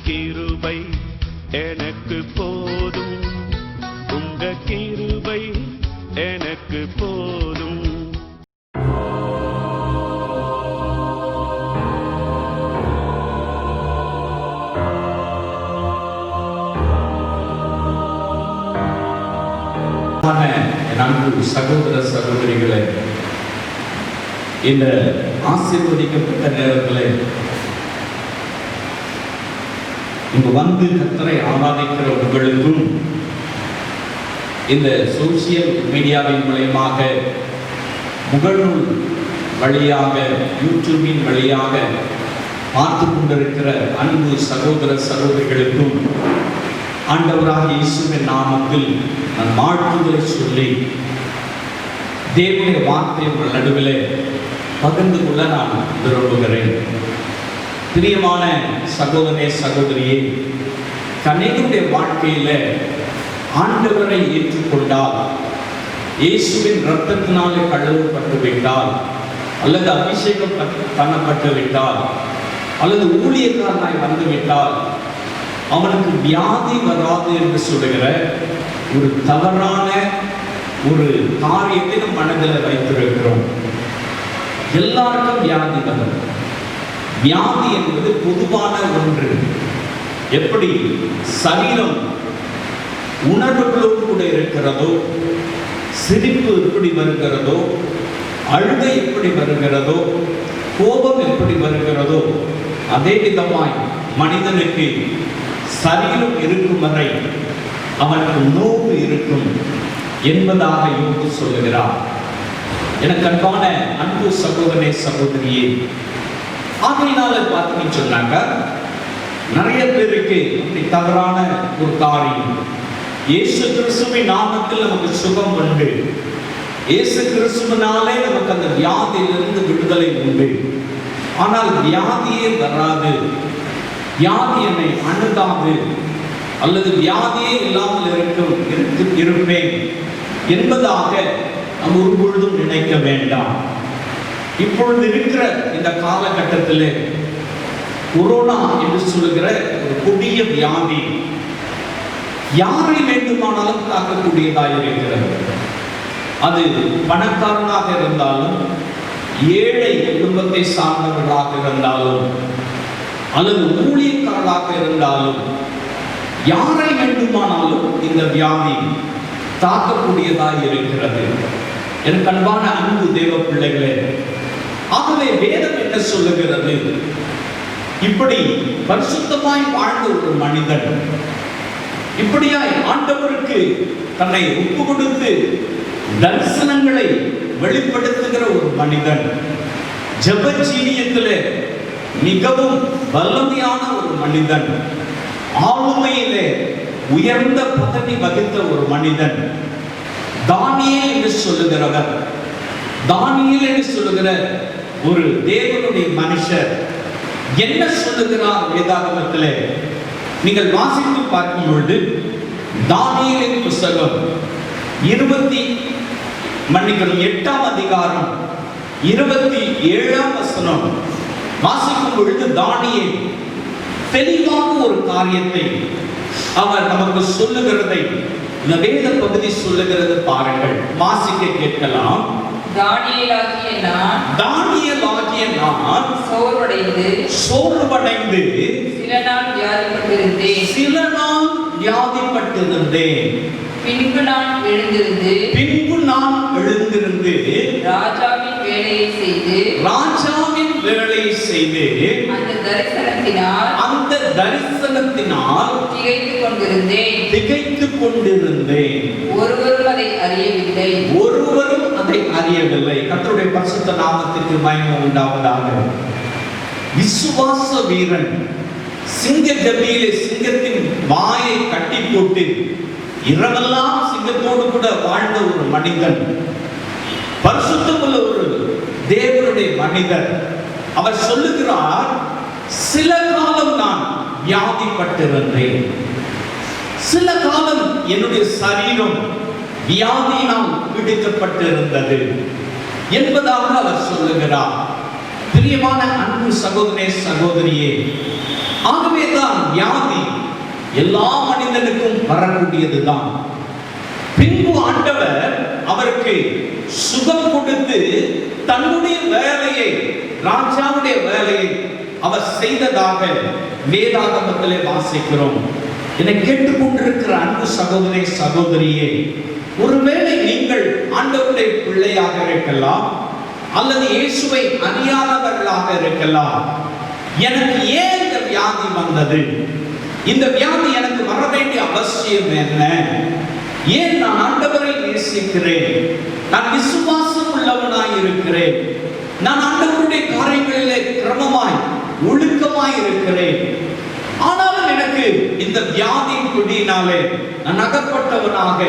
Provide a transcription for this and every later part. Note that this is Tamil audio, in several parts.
கிருபை எனக்கு போதும், உங்க கிருபை எனக்கு போதும். நண்பு சகோதர சகோதரிகளே, இந்த ஆசீர்வதிக்கப்பட்ட நேரத்தில் இங்கு வந்து கர்த்தரை ஆராதிக்கிற உங்களுக்கும் இந்த சோசியல் மீடியாவின் மூலமாக முகநூல் வழியாக யூடியூபின் வழியாக பார்த்து கொண்டிருக்கிற அன்பு சகோதர சகோதரிகளுக்கும் ஆண்டவராக இயேசுவின் நாமத்தில் நான் வாழ்த்துதலை சொல்லி தேவனுடைய வார்த்தை உங்கள் நடுவில் பகிர்ந்து கொள்ள நான் விரும்புகிறேன். பிரியமான சகோதரனே சகோதரியே, கன்னிகளுடைய வாழ்க்கையில் ஆண்டவரை ஏற்றுக்கொண்டால், இயேசுவின் இரத்தத்தினாலே கழுவப்பட்டு விட்டால், அல்லது அபிஷேகம் பண்ணப்பட்டு விட்டால், அல்லது ஊழியக்காரனாய் வந்துவிட்டால் அவனுக்கு வியாதி வராது என்று சொல்லுகிற ஒரு தவறான ஒரு காரியத்தை நம் மனதில் வைத்திருக்கிறோம். எல்லாருக்கும் வியாதி வரும். வியாதி என்பது பொதுவான ஒன்று. எப்படி சரீரம் உணர்வுகளோடு கூட இருக்கிறதோ, சிரிப்பு எப்படி வருகிறதோ, அழுகை எப்படி வருகிறதோ, கோபம் எப்படி வருகிறதோ, அதே விதமாய் மனிதனுக்கு சரீரம் இருக்கும் வரை அவனுக்கு நோவு இருக்கும் என்பதாக யோபு சொல்லுகிறார். எனக்கு அன்பான அன்பு சகோதரனே சகோதரியே, ஆகையினால பார்த்தீங்கன்னு சொன்னாங்க நிறைய பேருக்கு அப்படி தவறான ஒரு காரியம். இயேசு கிறிஸ்துவின் நாமத்தில் நமக்கு சுகம் உண்டு, இயேசு கிறிஸ்துவினாலே நமக்கு அந்த வியாதியிலிருந்து விடுதலை உண்டு. ஆனால் வியாதியே வராது, வியாதி என்னை அணுகாது, அல்லது வியாதியே இல்லாமல் இருப்பேன் என்பதாக நாம் ஒரு பொழுதும் நினைக்க வேண்டாம். இப்பொழுது இருக்கிற இந்த காலகட்டத்தில் கொரோனா என்று சொல்லுகிற ஒரு கொடிய வியாதி யாரை வேண்டுமானாலும் தாக்கக்கூடியதாக இருக்கிறது. அது பணக்காரனாக இருந்தாலும், ஏழை குடும்பத்தை சார்ந்தவர்களாக இருந்தாலும், அல்லது ஊழியக்காரராக இருந்தாலும், யாரை வேண்டுமானாலும் இந்த வியாதி தாக்கக்கூடியதாக இருக்கிறது. எனக்கு அன்பான அன்பு தேவ பிள்ளைகளே, ஆகவே வேதம் என்ன சொல்லுகிறது? இப்படி பரிசுத்தமாய் வாழ்ந்த ஒரு மனிதன், இப்படியாய் ஆண்டவருக்கு தன்னை ஒப்பு கொடுத்து தரிசனங்களை வெளிப்படுத்துகிற ஒரு மனிதன், ஜெப ஜீவியத்திலே மிகவும் வல்லமையான ஒரு மனிதன், ஆளுமையிலே உயர்ந்த பதவி வகித்த ஒரு மனிதன், தானியேல் என்று சொல்லுகிறவர், தானியேல் என்று சொல்லுகிற ஒரு தேவனுடைய மனுஷர் என்ன சொல்லுகிறார் வேதாகமத்திலே நீங்கள் வாசித்து பார்க்கும் பொழுது, தானியேலின் புத்தகம் 8ஆம் அதிகாரம் 27ஆம் வசனம் வாசிக்கும் பொழுது, தானியேல் தெளிவாக ஒரு காரியத்தை அவர் நமக்கு சொல்லுகிறதை இந்த வேத பகுதி சொல்லுகிறது. பாருங்கள், வாசிக்க கேட்கலாம். தானியேலாகிய நான் சோர்வடைந்து சில நாள் வியாதிப்பட்டிருந்தேன். பின்பு நான் எழுந்திருந்து ராஜாவின் வேலையை செய்து அந்த தரிசனத்தினால் திகைத்துக் கொண்டிருந்தேன். ஒருவரும் அதை அறியவில்லை. கர்த்தருடைய பரிசுத்த நாமத்திற்கு மகிமை உண்டாவதாக. விசுவாச வீரன் சிங்க கபியிலே சிங்கத்தின் வாயை கட்டி போட்டு இரவெல்லாம் சிங்கத்தோடு கூட வாழ்ந்த ஒரு மனிதன், பரிசுத்தமுள்ள ஒரு தேவனுடைய மனிதர். அவர் சொல்லுகிறார், சில காலம் நான் வியாதிப்பட்டிருந்தேன், சில காலம் என்னுடைய சரீரம் வியாதியினால் பிடிக்கப்பட்டிருந்தது என்பதாக அவர் சொல்லுகிறார். பிரியமான அன்பு சகோதரனே சகோதரியே, ஆகவேதான் வியாதி எல்லா மனிதனுக்கும் வரக்கூடியதுதான். பின்பு ஆண்டவர் அவருக்கு சுகம் கொடுத்து தன்னுடைய வேலையை, ராஜாவுடைய வேலையை அவர் செய்ததாக வேதாகமத்திலே வாசிக்கிறோம். என்னை கேட்டுக்கொண்டிருக்கிற அன்பு சகோதரி சகோதரியே, ஒருவேளை நீங்கள் ஆண்டவருடைய பிள்ளையாக இருக்கலாம், அல்லது இயேசுவை அறியாதவர்களாக இருக்கலாம். எனக்கு ஏன் இந்த வியாதி வந்தது? இந்த வியாதி எனக்கு வர வேண்டிய அவசியம் என்ன? ஏன் நான் ஆண்டவரை நேசிக்கிறேன், நான் விசுவாசம் உள்ளவனாய் இருக்கிறேன், நான் ஆண்டவருடைய காரியங்களிலே கிரமமாய் ஒழுக்கமாய் இருக்கிறேன், ஆனாலும் எனக்கு இந்த வியாதியின் பிடியினாலே நான் அகப்பட்டவனாக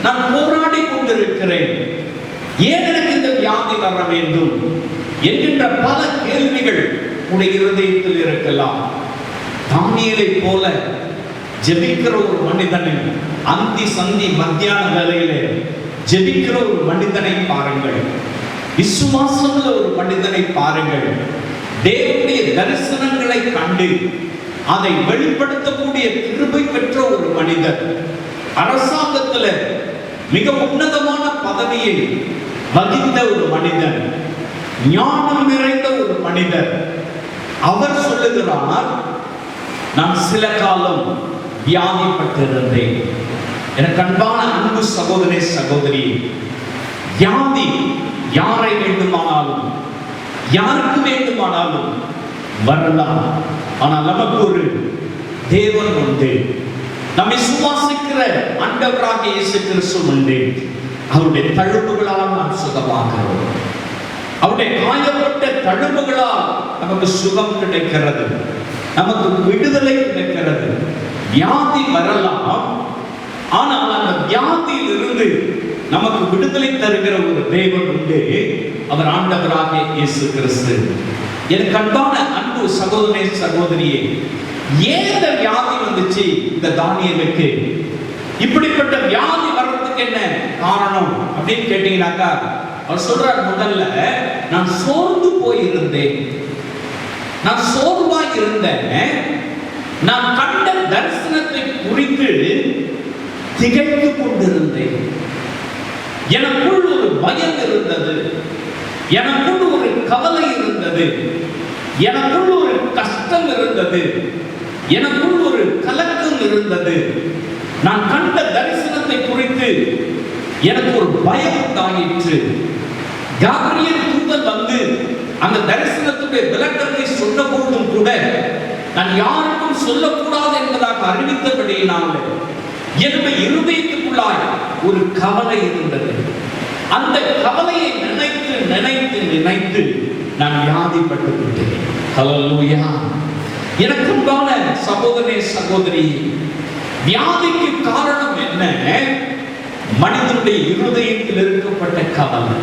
நான் போராடி கொண்டிருக்கிறேன். ஏன் எனக்கு இந்த வியாதி வர வேண்டும் என்கின்ற பல கேள்விகள் உடைய இருதயத்தில் இருக்கலாம். தானியேலை போல ஜெபிக்கிற ஒரு மனிதனை, அந்தி சந்தி மத்தியான வேளையிலே ஜெபிக்கிற ஒரு மனிதனை பாருங்கள், விசுவாசமுள்ள ஒரு மனிதனை பாருங்கள். தேவனுடைய தரிசனங்களை கண்டு அதை வெளிப்படுத்தக்கூடிய கிருபை பெற்ற ஒரு மனிதர், அரசாங்கத்தில் மிக உன்னதமான பதவியை வகித்த ஒரு மனிதன், ஞானம் நிறைந்த ஒரு மனிதர். அவர் சொல்லுகிறார், நான் சில காலம் வியாதிப்பட்டிருந்தேன். எனக்கு அன்பான அன்பு சகோதரே சகோதரி, வியாதி யாரை வேண்டுமானாலும், யாருக்கு வேண்டுமானாலும் வரலாம். ஆனால் நமக்கு ஒரு தேவன் உண்டு, நம்மை சுவாசிக்கிற ஆண்டவராக இயேசு கிறிஸ்து உண்டு. அவருடைய தழும்புகளால் நாம் சுகமாகிறோம். அவருடைய காயப்பட்ட தழும்புகளால் நமக்கு சுகம் கிடைக்கிறது, நமக்கு விடுதலை கிடைக்கிறது. வியாதி வரலாம், ஆனால் அந்த வியாதியில் இருந்து நமக்கு விடுதலை தருகிற ஒரு தேவன் உண்டு. அவர் ஆண்டவராக இயேசு கிறிஸ்து. எனக்கு அன்பான அன்பு சகோதரனே சகோதரியே, ஏன் இந்த வியாதி வந்துச்சு இந்த தானியேலுக்கு? இப்படிப்பட்ட வியாதி வர்றதுக்கு என்ன காரணம் அப்படின்னு கேட்டீங்கன்னாக்கா, அவர் சொல்றார், முதல்ல நான் சோர்ந்து போயிருந்தேன், நான் சோர்வாய் இருந்தேன், நான் கண்ட தரிசனத்தை குறித்து திகைத்து கொண்டிருந்தேன். எனக்குள் ஒரு பயம் இருந்தது, எனக்குள் ஒரு கவலை இருந்தது, எனக்குள் ஒரு கஷ்டம் இருந்தது, எனக்குள் ஒரு கலக்கம் இருந்தது. நான் கண்ட தரிசனத்தை குறித்து எனக்கு ஒரு பயம் உண்டாயிற்று. காபிரியேல் தூதன் வந்து அந்த தரிசனத்துடைய விளக்கத்தை சொன்ன போதும் கூட நான் யாருக்கும் சொல்லக்கூடாது என்பதாக அறிவித்தபடியினாலே என்னுடைய இருதயத்துக்குள்ளாய் ஒரு கவலை இருந்தது. அந்த கவலையை நினைத்து நினைத்து நினைத்து நான் வியாதிப்பட்டு விட்டேன். ஹல்லேலூயா. எனக்கு அன்பான சகோதரனே சகோதரி, வியாதிக்கு காரணம் என்ன? மனிதனுடைய இருதயத்தில் இருக்கப்பட்ட கவலை.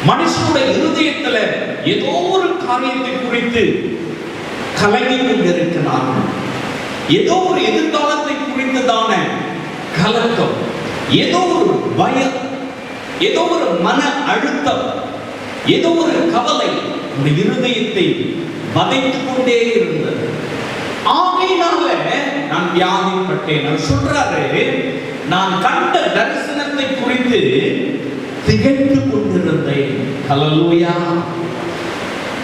மனுஷனுடைய இருதயத்தில் ஏதோ ஒரு காரியத்தை குறித்து கலங்கி கொண்டிருக்கிறார்கள். ஏதோ ஒரு எதிர்காலத்தை குறித்ததான கலக்கம், ஏதோ ஒரு பயம், ஏதோ ஒரு மன அழுத்தம், ஏதோ ஒரு கவலை அந்த இருதயத்தை வதைத்துக் கொண்டே இருந்தது. ஆகையினால நான் வியாதிப்பட்டேன். அவர் சொல்றாரு, நான் கண்ட தரிசனத்தை குறித்து திகைத்து கொண்டிருந்தேன். ஹல்லேலூயா.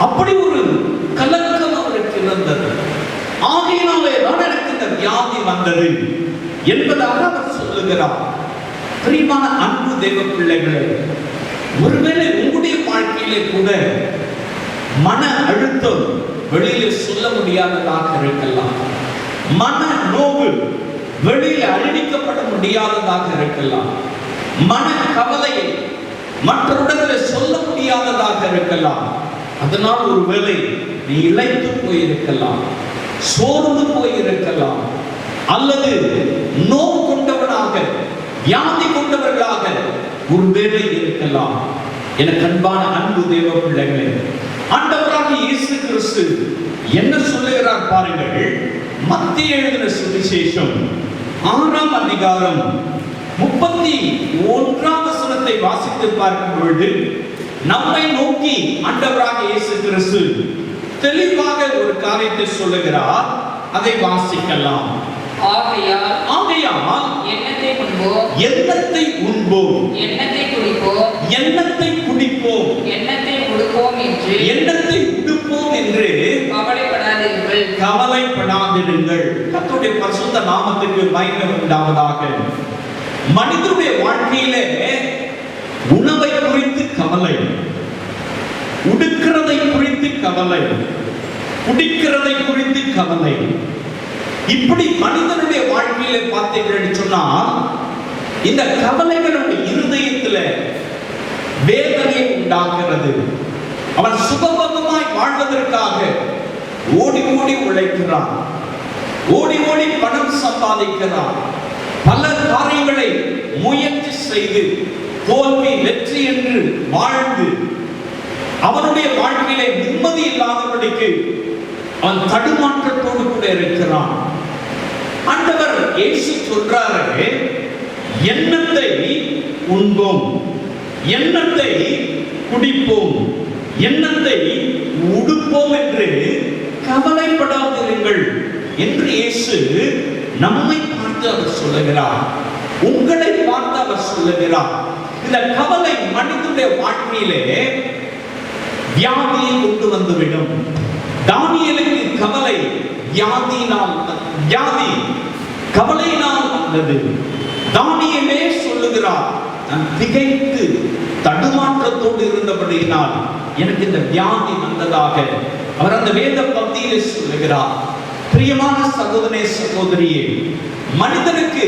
அப்படி ஒரு கலக்கம் அவருக்கு இருந்தது. ஆகையினாலே தான் எனக்கு இந்த வியாதி வந்தது என்பதாக அவர் சொல்லுகிறார். பிரியமான அன்பு தேவ பிள்ளைகளே, ஒருவேளை உங்களுடைய வாழ்க்கையிலே கூட மன அழுத்தம் வெளியில் சொல்ல முடியாததாக இருக்கலாம், மன நோவு வெளியில் அறிவிக்கப்பட முடியாததாக இருக்கலாம், மன கவலையை மற்றவர்களிடம் சொல்ல முடியாததாக இருக்கலாம். அதனால் ஒருவேளை நீ இளைத்து போயிருக்கலாம், சோர்ந்து போயிருக்கலாம், அல்லது நோவு கொண்டவனாக, வியாதி கொண்டவர்களாக ஒருவேளை இருக்கலாம். எனக்கு அன்பான அன்பு தேவ பிள்ளைகளே, ஆண்டவராக இயேசு கிறிஸ்து என்ன சொல்லுகிறார் பாருங்கள். மத்திய எழுதின சுவிசேஷம் 6ஆம் அதிகாரம் 31ஆம் வசனத்தை வாசித்து பார்க்கும் பொழுது நம்மை நோக்கி ஆண்டவராக இயேசு கிறிஸ்து தெளிவாக ஒரு காரியத்தை சொல்லுகிறார். அதை வாசிக்கலாம். ஆகையால் எண்ணத்தை உண்போம், எண்ணத்தை உண்போம், எண்ணத்தை குடிப்போம், எண்ணத்தை குடிப்போம், எண்ணத்தை உடுப்போம் என்று எண்ணத்தை உடுப்போம் என்று கவலைப்படாதீர்கள். கவலைப்படாதிருங்கள். கர்த்தருடைய பரிசுத்த நாமத்துக்கு மகிமை உண்டாவதாக. மனிதனுடைய வாழ்க்கையிலே உணவை குறித்து கவலை, உடுக்கிறதை குறித்து கவலை, குடிக்கிறதை குறித்து கவலை, இப்படி மனிதனுடைய வாழ்க்கையில பார்த்தீங்கன்னு சொன்னால் இந்த கவலைகளுடைய இருதயத்துல வேதனையை உண்டாக்குறது. அவன் சுகபகமாய் வாழ்வதற்காக ஓடி ஓடி உழைக்கிறான், ஓடி ஓடி பணம் சம்பாதிக்கிறான், பல காரியங்களை முயற்சி செய்து தோல்வி வெற்றி என்று வாழ்ந்து அவனுடைய வாழ்க்கையிலே நிம்மதி இல்லாதபடிக்கு அவன் தடுமாற்றத்தோடு கூட இருக்கிறான். ஆண்டவர் இயேசு சொல்றாரு, எண்ணத்தை உண்போம், எண்ணத்தை குடிப்போம், எண்ணத்தை உடுப்போம் என்று கவலைப்படாதிருங்கள் என்று இயேசு நம்மை பார்த்து அவர் சொல்லுகிறார், உங்களை பார்த்து அவர் சொல்லுகிறார். இந்த கவலை மனிதனுடைய வாழ்க்கையிலே வியாதியை கொண்டு வந்துவிடும். தானியேலுக்கு கவலை வியாதி கவலையினால் வந்தது. தானியேலே சொல்லுகிறார், நான் திகைத்து தடுமாற்றத்தோடு இருந்தபடியினால் எனக்கு இந்த வியாதி வந்ததாக அவர் அந்த வேத பக்தியிலே சொல்லுகிறார். பிரியமான சகோதரனே சகோதரியே, மனிதனுக்கு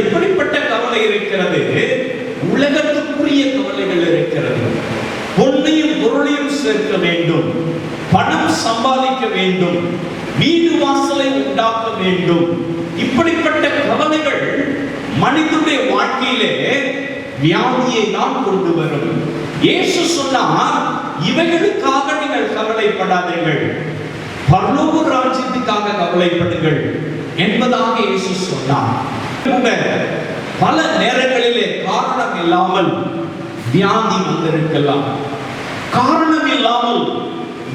எப்படிப்பட்ட கவலை இருக்கிறது? உலகத்துக்குரிய கவலைகள் இருக்கிறது. பொன்னையும் பொருளையும் சேர்க்க வேண்டும், பணம் சம்பாதிக்க வேண்டும், வீடு வாசலை உண்டாக்க வேண்டும். இப்படிப்பட்ட கவலைகள் மனிதனுடைய வாழ்க்கையிலே வியாதியை தான் கொண்டு வரும். இயேசு சொன்னார், இவைகளுக்காக நீங்கள் கவலைப்படாதீர்கள், பரலோக ராஜ்யத்துக்காக கவலைப்படுங்கள் என்பதாக இயேசு சொன்னார். பல நேரங்களிலே காரணம் இல்லாமல் வியாதி வந்திருக்கலாம், காரணம் இல்லாமல்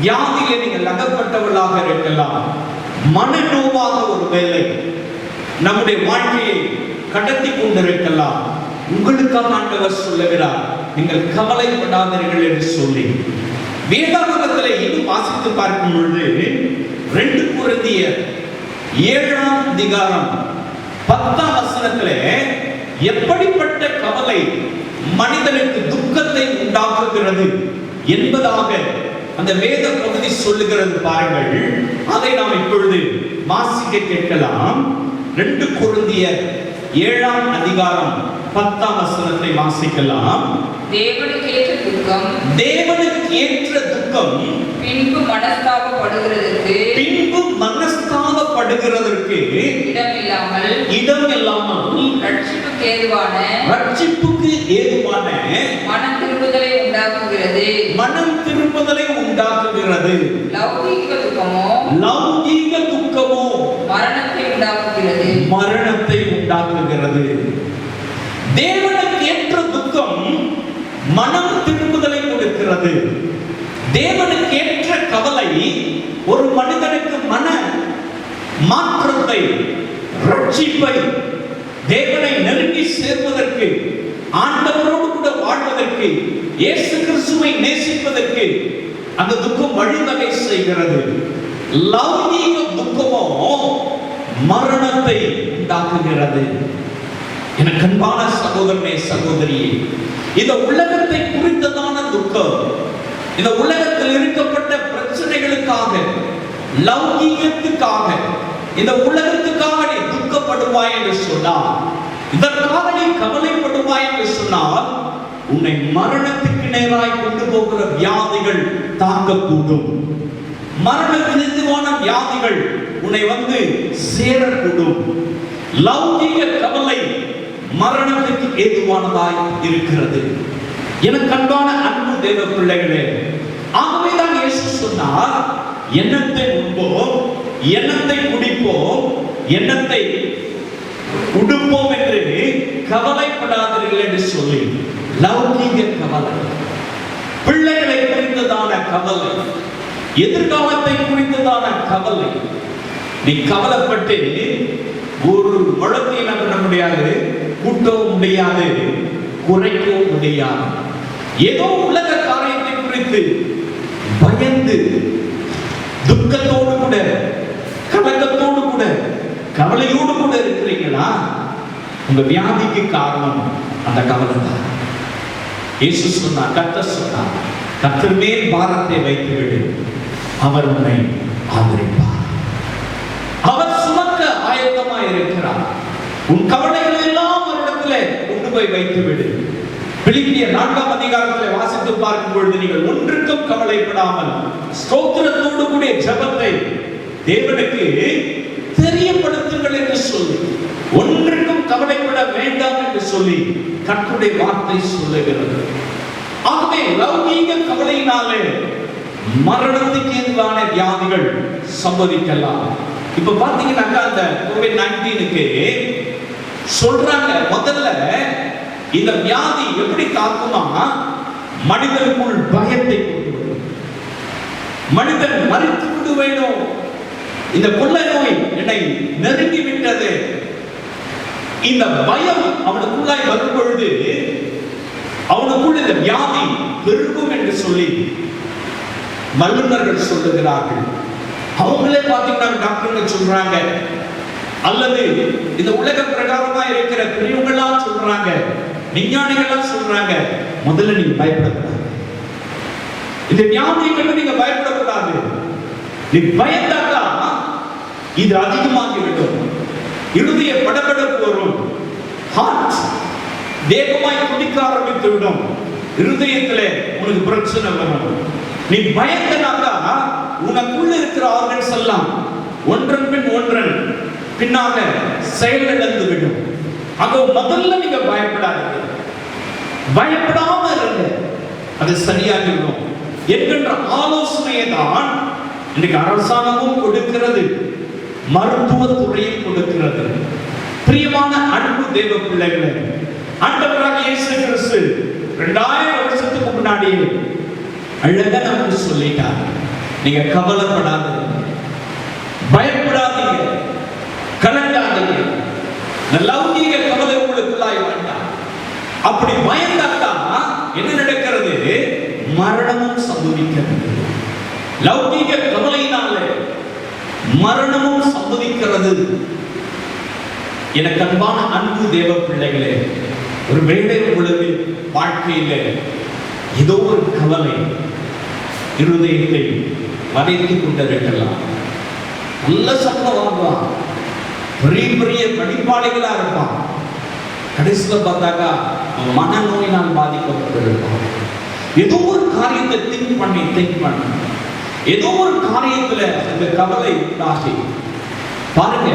வியாதியிலே நீங்கள் அகப்பட்டவர்களாக இருக்கலாம், மனநோவாக ஒரு வேலை நம்முடைய வாழ்க்கையை கடத்தி கொண்டிருக்கலாம். உங்களுக்காக ஆண்டவர் சொல்லுகிறார், நீங்கள் கவலைப்படாதீர்கள் என்று சொல்லி. வேதாகமத்தில் இன்னும் வாசித்து பார்க்கும் பொழுது 2 கொரிந்தியர் 7ஆம் அதிகாரம் 10ஆம் வசனத்திலே எப்படிப்பட்ட கவலை மனிதனுக்கு துக்கத்தை உண்டாக்குகிறது என்பதாக அந்த வேத பகுதி சொல்லுகிறது பாருங்கள். அதை நாம் இப்பொழுது வாசிக்க கேட்கலாம். 2 கொரிந்தியர் 7ஆம் அதிகாரம் 10ஆம் வசனத்தை வாசிக்கலாம். தேவனுக்கு ஏற்ற துக்கம், தேவனுக்கு ஏற்ற துக்கம் பின்பு மனஸ்தாபப்படுகிறதற்கு இடமில்லாமல் ரட்சிப்புக்கு ஏதுவான மனம் திரும்புதலை உண்டாக்குகிறது. லௌகீக துக்கமோ மரணத்தை உண்டாக்குகிறது. தேவனுக்கு ஏற்ற துக்கம் மனம் திரும்புதலை கொடுக்கிறது. தேவனுக்கு ஏற்ற கவலை ஒரு மனிதனுக்கு மன மாற்றத்தை, ரட்சிப்பை, தேவனை நெருங்கி சேர்வதற்கு, ஆண்டவரோடு கூட வாழ்வதற்கு, இயேசு கிறிஸ்துவை நேசிப்பதற்கு அந்த துக்கம் வழிவகை செய்கிறது. லௌகீக துக்கமோ மரணத்தை உண்டாக்குகிறது. எனக்கு அன்பான சகோதரனே சகோதரியே, இந்த உலகத்தை குறித்ததான துக்கம், இந்த உலகத்தில் இருக்கப்பட்ட பிரச்சனைகளுக்காக, லௌகீகத்துக்காக, இந்த உலகத்துக்காக நீ துக்கப்படுவாய் என்று சொன்னால், இதற்காக நீ கவலைப்படுவாய் என்று சொன்னால், உன்னை மரணத்துக்கு நேராய் கொண்டு போகிற வியாதிகள் தாக்கக்கூடும். மரணத்துக்கு ஏதுவான வியாதிகள் உன்னை வந்து சேரக்கூடும். லௌகீக கவலை மரணத்துக்கு ஏதுவானதாய் இருக்கிறது. எனக்கு அன்பான அன்பு தேவ பிள்ளைகளே, ஆகவேதான் இயேசு சொன்னார், எண்ணத்தை உண்போம், எண்ணத்தை குடிப்போம், எண்ணத்தை உடுப்போம் என்று கவலைப்படாதீர்கள் என்று சொல்லி. லௌகீக கவலை, பிள்ளைகளை குறித்ததான கவலை, எதிர்காலத்தை குறித்ததான கவலை. நீ கவலைப்பட்டு ஒரு முழத்தை என்ன பண்ண முடியாது, கூட்டவும் முடியாது, குறைக்கவும் முடியாது. ஏதோ உலக காரியத்தை குறித்து பயந்து துக்கத்தோடு கூட, கலக்கத்தோடு கூட, கவலையோடு கூட இருக்கிறீங்களா? உங்க வியாதிக்கு காரணம் அந்த கவலை தான். இயேசு சொன்னார், கர்த்தர் சொன்னார், கர்த்தர் மேல் பாரத்தை வைத்து விடு, அவர் உன்னை ஆதரிப்பார். அவர் சுமக்க ஆயத்தமாய் இருக்கிறார். உன் கவலைகளை எல்லாம் அவரிடத்திலே கொண்டு போய் வைத்து விடு. பிலிப்பியர் 4ஆம் அதிகாரத்தில் வாசித்து பார்க்கும் பொழுது, நீங்கள் ஒன்றுக்கும் கவலைப்படாமல் ஸ்தோத்திரத்தோடு கூடிய ஜெபத்தை தேவனுக்கு தெரியப்படுத்துங்கள் என்று சொல்லி, ஒன்றுக்கும் கவலைப்பட வேண்டாம் என்று சொல்லி கர்த்தருடைய வார்த்தை சொல்லுகிறது. ஆகவே லௌகீக கவலையினாலே மரணத்துக்கு ஏதுவான வியாதிகள் சம்பவிக்கலாம். இப்ப பாத்தீங்கன்னாக்கா அந்த COVID-19க்கு சொல்றாங்க, முதல்ல இந்த வியாதி எப்படி தாக்குமா, மனிதனுக்குள் பயத்தை கொண்டு வரும். மனிதன் மறித்து விடுவேனோ, இந்த கொள்ளை நோய் என்னை நெருங்கி விட்டது, இந்த பயம் அவனுக்குள்ளாய் வரும் பொழுது அவனுக்குள் இந்த வியாதி பெருகும் என்று சொல்லி வல்லுநர்கள் சொல்லுகிறார்கள். அவங்களே பாத்தீங்கன்னா டாக்டர்கள் சொல்றாங்க, அல்லது இந்த உலக பிரகாரமா இருக்கிற பெரியவங்களா சொல்றாங்க, விஞ்ஞானிகளா சொல்றாங்க, முதல்ல நீங்க பயப்படக்கூடாது, இந்த வியாதியை கண்டு நீங்க பயப்படக்கூடாது. நீ பயந்தாக்கா இது அதிகமாகிவிடும், இருதய படபடப்பு வரும், ஹார்ட் வேகமாய் துடிக்க ஆரம்பித்து விடும், இருதயத்திலே உனக்கு பிரச்சனை வரும். நீ பயந்தனாக்கா உனக்குள்ள இருக்கிற ஆர்கன்ஸ் எல்லாம் ஒன்றன் பின் ஒன்றன் பின்னாக செயலிழந்து விடும். அதோ முதல்ல நீங்க பயப்படாதீங்க, பயப்படாம இருங்க, அது சரியாகிடும் என்கின்ற ஆலோசனையை தான் இன்னைக்கு அரசாங்கமும் கொடுக்கிறது, மருத்துவத்துறையும் கொடுக்கிறது. பிரியமான அன்பு தேவ பிள்ளைகளே, ஆண்டவராக இயேசு கிறிஸ்து 2000 வருஷத்துக்கு முன்னாடியே அழகா நமக்கு சொல்லிட்டார், நீங்க கவலைப்படாதீங்க, பயப்படாதீங்க, கலங்காதீங்க. லௌகீக கவலை உங்களுக்குள்ளாய் வேண்டாம். அப்படி பயந்தாக்கா என்ன நடக்கிறது, மரணமும் சம்பவிக்கிறது. லௌகீக கவலையினாலே மரணமும் சம்பவிக்கிறது. எனக்கு அன்பான அன்பு தேவ பிள்ளைகளே, ஒரு வேளை உங்களது வாழ்க்கையில ஏதோ ஒரு கவலை இருதயத்தை வதைத்துக் கொண்டிருக்கலாம். நல்ல சம்பளம் வாங்குவான், பெரிய பெரிய படிப்பாளிகளா இருப்பான், கடைசியில் பார்த்தாக்கா மனநோயினால் பாதிக்கப்பட்டிருப்பான். ஏதோ ஒரு காரியத்தை திங்க் பண்ணி ஏதோ ஒரு காரியத்துல இந்த கவலை உண்டாகி பாருங்க,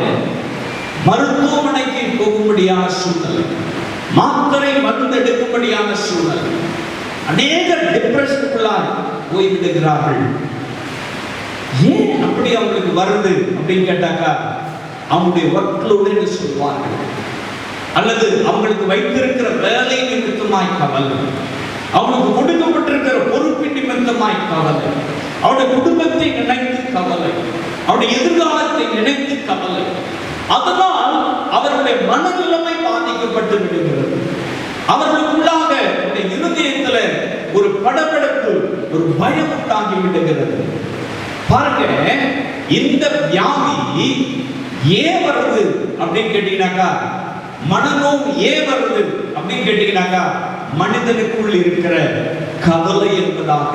மருத்துவமனைக்கு போகும்படியான சூழ்நிலை, மாத்திரை மருந்து எடுக்கும்படியான சூழ்நிலை, அநேக டிப்ரெஷனுக்குள்ளாய் போய்விடுகிறார்கள். ஏன் அப்படி அவங்களுக்கு வருது அப்படின்னு கேட்டாக்கா, அவங்களுடைய ஒர்க்லோடு சொல்வார்கள், அல்லது அவங்களுக்கு வைத்திருக்கிற வேலை நிமித்தமாய் கவலை, அவனுக்கு கொடுக்கப்பட்டிருக்கிற பொறுப்பின் நிமித்தமாய் கவலை, அவருடைய குடும்பத்தை நினைத்து கவலை, அவருடைய எதிர்காலத்தை நினைத்து கவலை. அதனால் அவருடைய மனநிலைமை பாதிக்கப்பட்டு விடுகிறது. அவர்களுக்குள்ளாக இருதயத்தில் ஒரு படபடப்பு, ஒரு பயம் உண்டாகி விடுகிறது. பாருங்க, இந்த வியாதி ஏன் வருது அப்படின்னு கேட்டீங்கன்னாக்கா, மனநோய் ஏன் வருது அப்படின்னு கேட்டீங்கன்னாக்கா, மனிதனுக்குள் இருக்கிற கவலை என்பதாக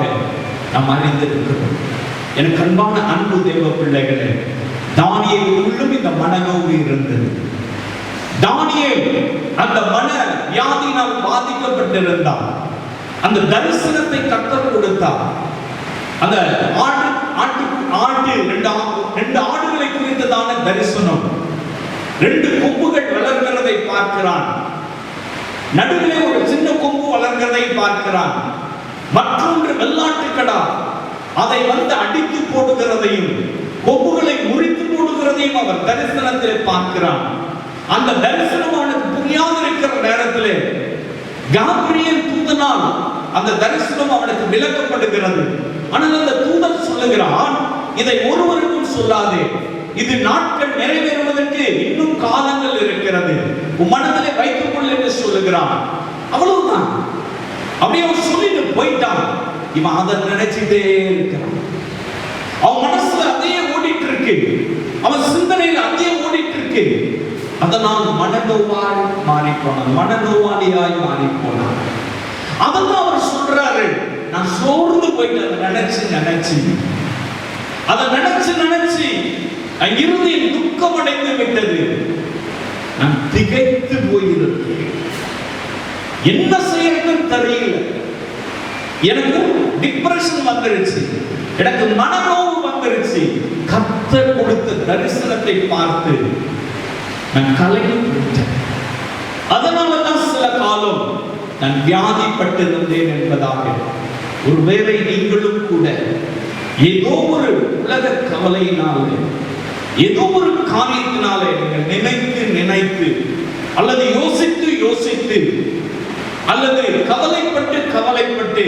நாம் அறிந்திருக்கிறோம். எனக்கு அன்பான அன்பு தேவ பிள்ளைகளே, தானியேலுக்குள்ளும் இந்த மனநோய் இருந்தது. தானியேல் அந்த மன வியாதியினால் பாதிக்கப்பட்டிருந்தார். அந்த தரிசனத்தை கர்த்தர் கொடுத்தார். அந்த ரெண்டு ஆடுகளை குறித்ததான தரிசனம். 2 கொம்புகள் வளர்கிறதை பார்க்கிறான், நடுவிலே ஒரு சின்ன கொம்பு வளர்கிறதை பார்க்கிறான், மற்றொன்று வெள்ளாட்டுக்கடா அதை அடித்து போடுகிறதையும் கொம்புகளை முறித்து போடுகிறதையும் அவர் தரிசனத்தில் பார்க்கிறான். அந்த தரிசனம் அவனுக்கு புரியாது இருக்கிற நேரத்திலே காபிரியேல் தூதனால் அந்த தரிசனம் அவனுக்கு விளக்கப்படுகிறது. ஆனால் அந்த தூதன் சொல்லுகிறான், இதை ஒருவருக்கும் சொல்லாதே, இது நாட்கள் நிறைவேறுவதற்கு இன்னும் காலங்கள் இருக்கிறது, உன் மனதிலே வைத்துக் கொள் என்று சொல்லுகிறான். அவ்வளவுதான். அப்படியே அவன் சொல்லிட்டு போயிட்டான். இவன் அதை நினைச்சிட்டே இருக்கிறான். அவன் மனசுல அதே ஓடிட்டு இருக்கு, அவன் சிந்தனையில் அதே ஓடிட்டு இருக்கு. அதனால் மனநோவாய் மாறி போனான், மனநோவாளியாய் மாறி போனான். அதெல்லாம் அவர் சொல்றாரு, நான் சோர்ந்து போயிட்டு அதை நினைச்சு இருதயம் துக்கம் அடைந்து விட்டது. நான் திகைத்து போயிருக்கேன், என்ன செய்யறதுன்னு தெரியல. எனக்கு டிப்ரெஷன் வந்துருச்சு, எனக்கு மனநோவு வந்துருச்சு. கர்த்தர் கொடுத்த தரிசனத்தை பார்த்து நான் கலங்கி போயிட்டேன். அதனாலதான் சில காலம் நான் வியாதிப்பட்டிருந்தேன் என்பதாக. ஒருவேளை நீங்களும் கூட ஏதோ ஒரு உலக கவலையினாலே, ஏதோ ஒரு காரியத்தினாலே நீங்கள் நினைத்து அல்லது யோசித்து அல்லது கவலைப்பட்டு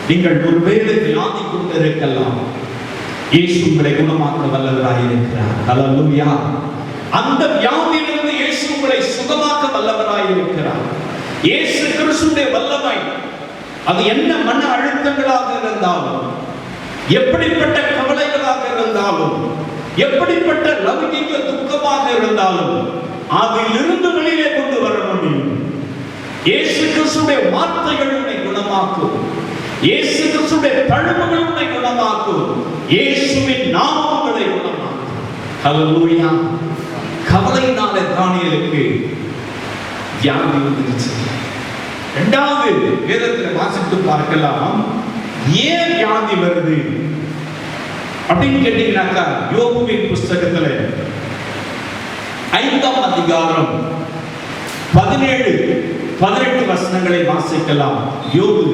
நீங்கள் ஒருவேளை வியாதி கொண்டிருக்கலாம். இயேசு உங்களை குணமாக்க வல்லவராய் இருக்கிறார். ஹல்லேலூயா. அந்த வியாதியிலிருந்து இயேசு உங்களை சுகமாக்க வல்லவராய் இருக்கிறார். இயேசு கிறிஸ்துவின் வல்லமை அது என்ன மன அழுத்தங்களாக இருந்தாலும், எப்படிப்பட்ட கவலைகளாக இருந்தாலும், எப்படிப்பட்ட லௌகிக துக்கமாக இருந்தாலும் அதிலிருந்து வெளியே கொண்டு வர முடியும். இயேசு கிறிஸ்துவின் வார்த்தைகள் உன்னை குணமாக்கும். இயேசு கிறிஸ்துவின் தழும்புகள் உன்னை குணமாக்கும். இயேசுவின் நாமம் உங்களை குணமாக்கும். ஹல்லேலூயா. கவலையினால தானியேலுக்கு வியாதி வந்துருச்சு. இரண்டாவது வேதத்தில் வாசித்து பார்க்கலாம், ஏன் வியாதி வருது அப்படின்னு கேட்டீங்கன்னாக்கா, யோபுவின் புஸ்தகத்துல 5ஆம் அதிகாரம் 17-18 வசனங்களை வாசிக்கலாம். யோபு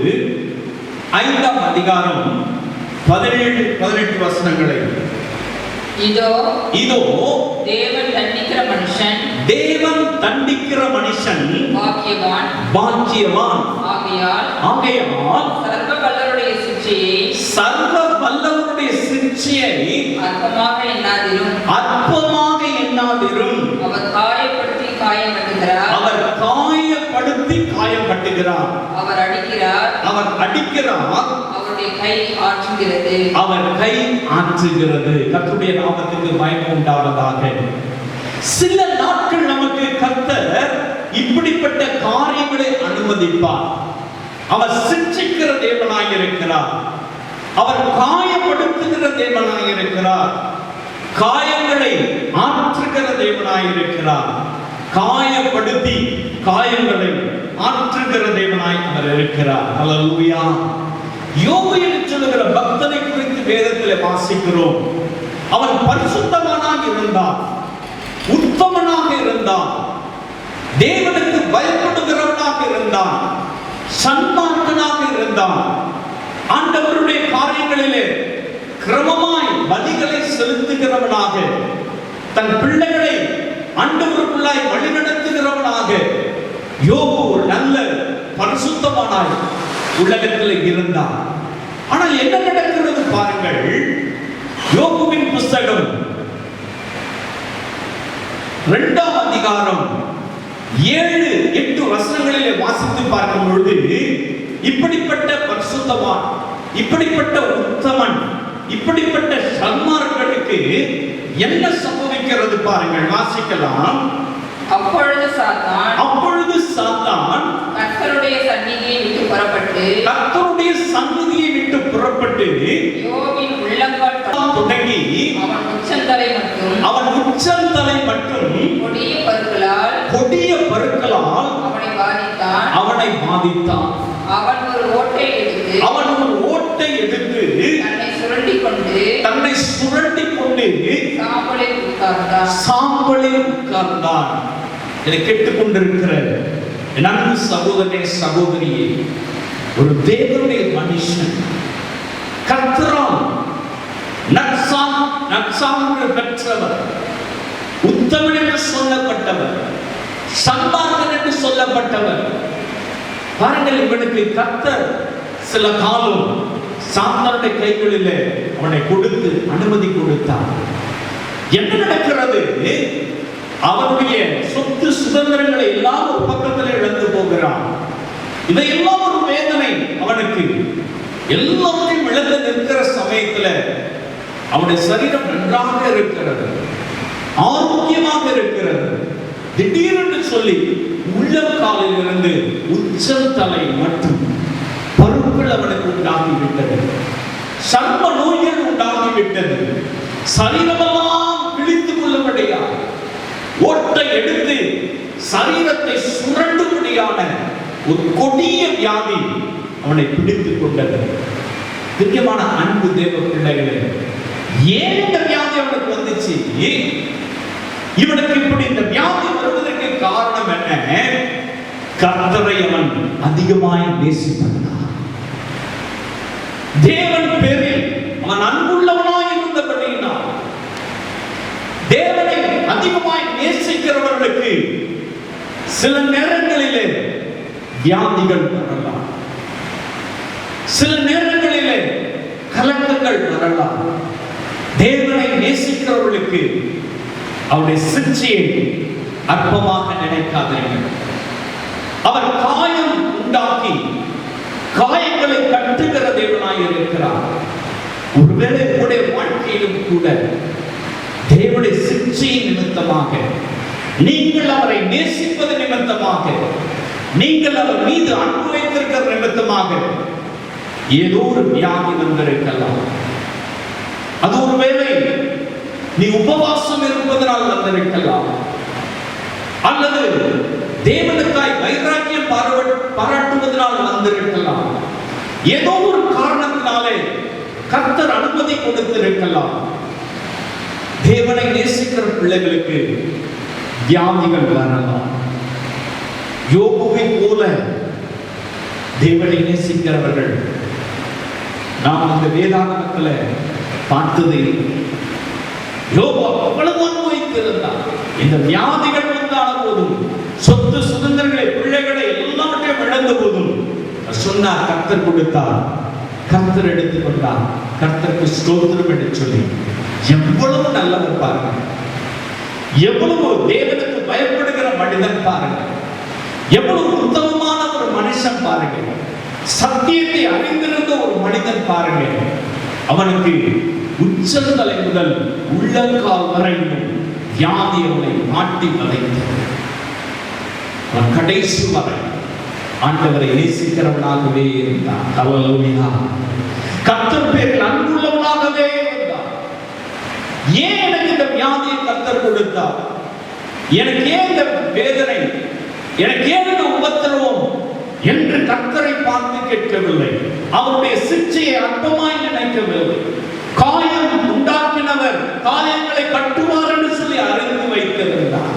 5ஆம் அதிகாரம் 17-18 வசனங்களை. இதோ தேவன் தண்டிக்கிற மனுஷன் பாக்கியவான். ஆகையால் சர்வ வல்லவருடைய சிட்சையை அற்பமாக எண்ணாதிரும். அவர் காயப்படுத்தி காயம் கட்டுகிறார். அவர் அடிக்கிறார். அவர் கை ஆற்றுகிறது. கர்த்தருடைய நாமத்துக்கு மகிமை உண்டாவதாக. சில நாட்கள் நமக்கு கர்த்தர் இப்படிப்பட்ட காரியங்களை அனுமதிப்பார். அவர் சிட்சிக்கிற தேவனாய் இருக்கிறார். அவர் காயப்படுத்துகிற தேவனாய் இருக்கிறார். காயங்களை ஆற்றுகிற தேவனாய் இருக்கிறார். காயப்படுத்தி காயங்களை ஆற்றுகிற தேவனாய் அவர் இருக்கிறார். ஹல்லேலூயா. யோபு என்று சொல்லுகிற பக்தனை குறித்து வேதத்தில் வாசிக்கிறோம். அவன் பரிசுத்தமானாக இருந்தான், உத்தமனாக இருந்தான், தேவனுக்கு பயப்படுகிறவனாக இருந்தான், சன்மார்க்கனாக இருந்தான். ஆண்டவருடைய காரியங்களிலே கிரமமாய் பலிகளை செலுத்துகிறவனாக, தன் பிள்ளைகளை ஆண்டவருக்குள்ளாய் வழிநடத்துகிறவனாக யோபு ஒரு நல்ல பரிசுத்தமானாய் உலகத்தில் இருந்தார். ஆனால் என்ன நடக்கிறது பாருங்கள். யோபுவின் புஸ்தகம் 2ஆம் அதிகாரம் 7-8 வசனங்களிலே வாசித்து பார்க்கும் பொழுது, இப்படிப்பட்ட பரிசுத்தவான், இப்படிப்பட்ட உத்தமன், இப்படிப்பட்ட சன்மார்க்கனுக்கு என்ன சம்பவிக்கிறது பாருங்கள். வாசிக்கலாம். அப்பொழுது சாத்தான் கர்த்தருடைய சந்நிதியை விட்டு புறப்பட்டு யோபின் உள்ளங்கால் தொடங்கி அவன் உச்சந்தலை மட்டும் கொடிய பருக்களால் அவனை பாதித்தான். அவன் ஒரு ஓட்டை எடுத்து தன்னை சுரண்டி கொண்டு சாம்பலில் உட்கார்ந்தான். இதை கேட்டுக்கொண்டிருக்கிற நன்கு சகோதரனே, சகோதரியே, ஒரு தேவனுடைய மனுஷன் கர்த்தரால் நற்சான்று பெற்றவர், உத்தமன் என்று சொல்லப்பட்டவர், சன்மார்க்கன் என்று சொல்லப்பட்டவர். பாருங்கள், இவனுக்கு கர்த்தர் சில காலம் சாத்தானுடைய கைகளிலே அவனை கொடுத்து அனுமதி கொடுத்தான். என்ன நடக்கிறது? அவனுடைய சொத்து சுதந்திரங்களை எல்லாம் ஒரு பக்கத்தில் இழந்து போகிறான். இதையெல்லாம் ஒரு வேதனை அவனுக்கு. எல்லாத்தையும் இழந்து நிற்கிற சமயத்துல அவனுடைய சரீரம் நன்றாக இருக்கிறது, ஆரோக்கியமாக இருக்கிறது. திடீரென்று சொல்லி உள்ளங்காலில் இருந்து உச்சல் தலை மட்டும் பருக்கள் அவனுக்கு உண்டாகிவிட்டது, சர்ம நோய்கள் உண்டாகிவிட்டது. சரீரமெல்லாம் கிழித்துக் கொள்ளும்படியா ஓட்டை எடுத்து சரீரத்தை சுரண்டும்படியான ஒரு கொடிய வியாதி அவனை பிடித்துக் கொண்டது. பிரியமான அன்பு தேவ பிள்ளைகளே, ஏன் இந்த வியாதி அவனுக்கு வந்துச்சு? இவனுக்கு இப்படி இந்த வியாதி வருவதற்கு காரணம் என்ன? கர்த்தரை அவன் அதிகமாய் நேசித்தான். தேவன் பேரில் அவன் அன்புள்ளவனாய் இருந்தபடியினால், தேவனை அதிகமாய் நேசிக்கிறவர்களுக்கு சில நேரங்களிலே வியாதிகள் வரலாம், சில நேரங்களிலே கலக்கங்கள் வரலாம். தேவனை நேசிக்கிறவர்களுக்கு அவருடைய சிக்ஷையை அற்பமாக நினைக்காதீர்கள். அவர் காயம் உண்டாக்கி காயங்களை கட்டுகிற தேவனாய் இருக்கிறார். ஒருவேளை உங்களுடைய வாழ்க்கையிலும் கூட தேவனுடைய சிக்ஷையின் நிமித்தமாக, நீங்கள் அவரை நேசிப்பது நிமித்தமாக, நீங்கள் அவர் மீது அன்பு வைத்திருக்கிற நிமித்தமாக ஏதோ ஒரு வியாதி வந்திருக்கலாம். அது ஒருவேளை நீ உபவாசம் இருப்பதனால் வந்திருக்கலாம், அல்லது தேவனுக்காய் வைராக்கியம் பாராட்டுவதனால் வந்திருக்கலாம். ஏதோ ஒரு காரணத்தினாலே கர்த்தர் அனுமதி கொடுத்திருக்கலாம். தேவனை நேசிக்கிற பிள்ளைகளுக்கு வியாதிகள் வரலாம். யோபுவை போல தேவனை நேசிக்கிறவர்கள் நாம் இந்த வேதாகமத்தில் பார்த்தது. யோபு அவ்வளவு அனுபவித்திருந்தார். இந்த வியாதிகள் வந்தால போதும், சொத்து சுதந்திரங்களை பிள்ளைகளை எல்லாவற்றையும் இழந்த போதும் சொன்னார், கர்த்தர் கொடுத்தார், கர்த்தர் எடுத்துக் கொண்டார், கர்த்தருக்கு ஸ்தோத்திரம் என்று சொல்லி. எவ்வளவு நல்லவர் பாருங்க, எவ்வளவு தேவனுக்கு பயப்படுகிற மனிதன் பாருங்க, எவ்வளவு உத்தமமான ஒரு மனுஷன் பாருங்க, சத்தியத்தை அறிந்திருந்த ஒரு மனிதன் பாருங்க. அவனுக்கு உச்சந்தலை முதல் உள்ளங்கால் வரையிலும் வியாதி அவனை மாட்டி வளைத்தது. அவன் கடைசி வரை ஆண்டவரை நேசிக்கிறவனாகவே இருந்தான். ஹல்லேலூயா. கர்த்தர் பேரில் அன்புள்ளவனாகவே இருந்தான். ஏன் எனக்கு இந்த வியாதியை கர்த்தர் கொடுத்தார்? எனக்கு ஏன் இந்த வேதனை? எனக்கு ஏன் இந்த உபத்திரவம் என்று கர்த்தரை பார்த்து கேட்கவில்லை. அவருடைய சிக்ஷையை அற்பமாய் நினைக்கவில்லை. காயம் உண்டாக்கினவர் காயங்களை கட்டுவார் என்று சொல்லி அறிந்து வைத்திருந்தார்.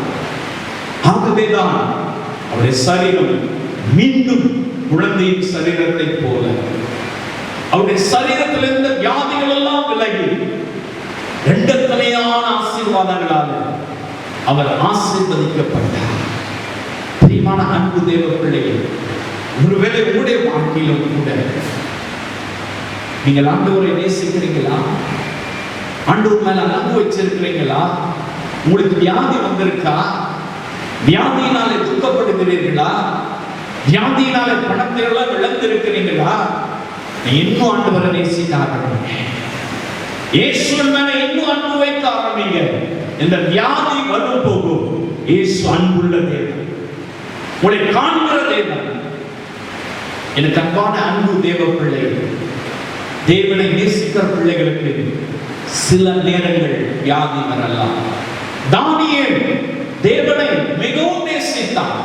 ஆகவேதான் அவருடைய சரீரம் மீண்டும் குழந்தையின் சரீரத்தை போல, அவருடைய சரீரத்தில் இருந்த வியாதிகள் எல்லாம் விலகி இரண்டத்தனையான ஆசீர்வாதங்களால் அவர் ஆசீர்வதிக்கப்பட்டார். பிரியமான அன்பு தேவ பிள்ளைகள், ஒருவேளை உங்களுடைய வாழ்க்கையிலும் கூட நீங்கள் ஆண்டவரை நேசிக்கிறீங்களா? ஆண்டவர் மேல அன்பு வச்சிருக்கிறீங்களா? உங்களுக்கு வியாதி வந்திருக்கா? வியாதியினாலே துக்கப்படுகிறீர்களா? வியாதியினாலே பணத்தை எல்லாம் இழந்திருக்கிறீங்களா? இன்னும் ஆண்டவரை நேசிக்க ஆரம்பிங்க. இயேசுவின் மேல இன்னும் அன்பு வைக்க ஆரம்பிங்க. இந்த வியாதி வரும் போகும். இயேசு அன்புள்ள தேவன், உங்களை காண்கிற தேவன். எனக்கு அன்பான அன்பு தேவ பிள்ளைகள், தேவனை நேசிக்கிற பிள்ளைகளுக்கு சில நேரங்கள் வியாதி வரலாம். தானியேல் தேவனை மிகவும் நேசித்தான்.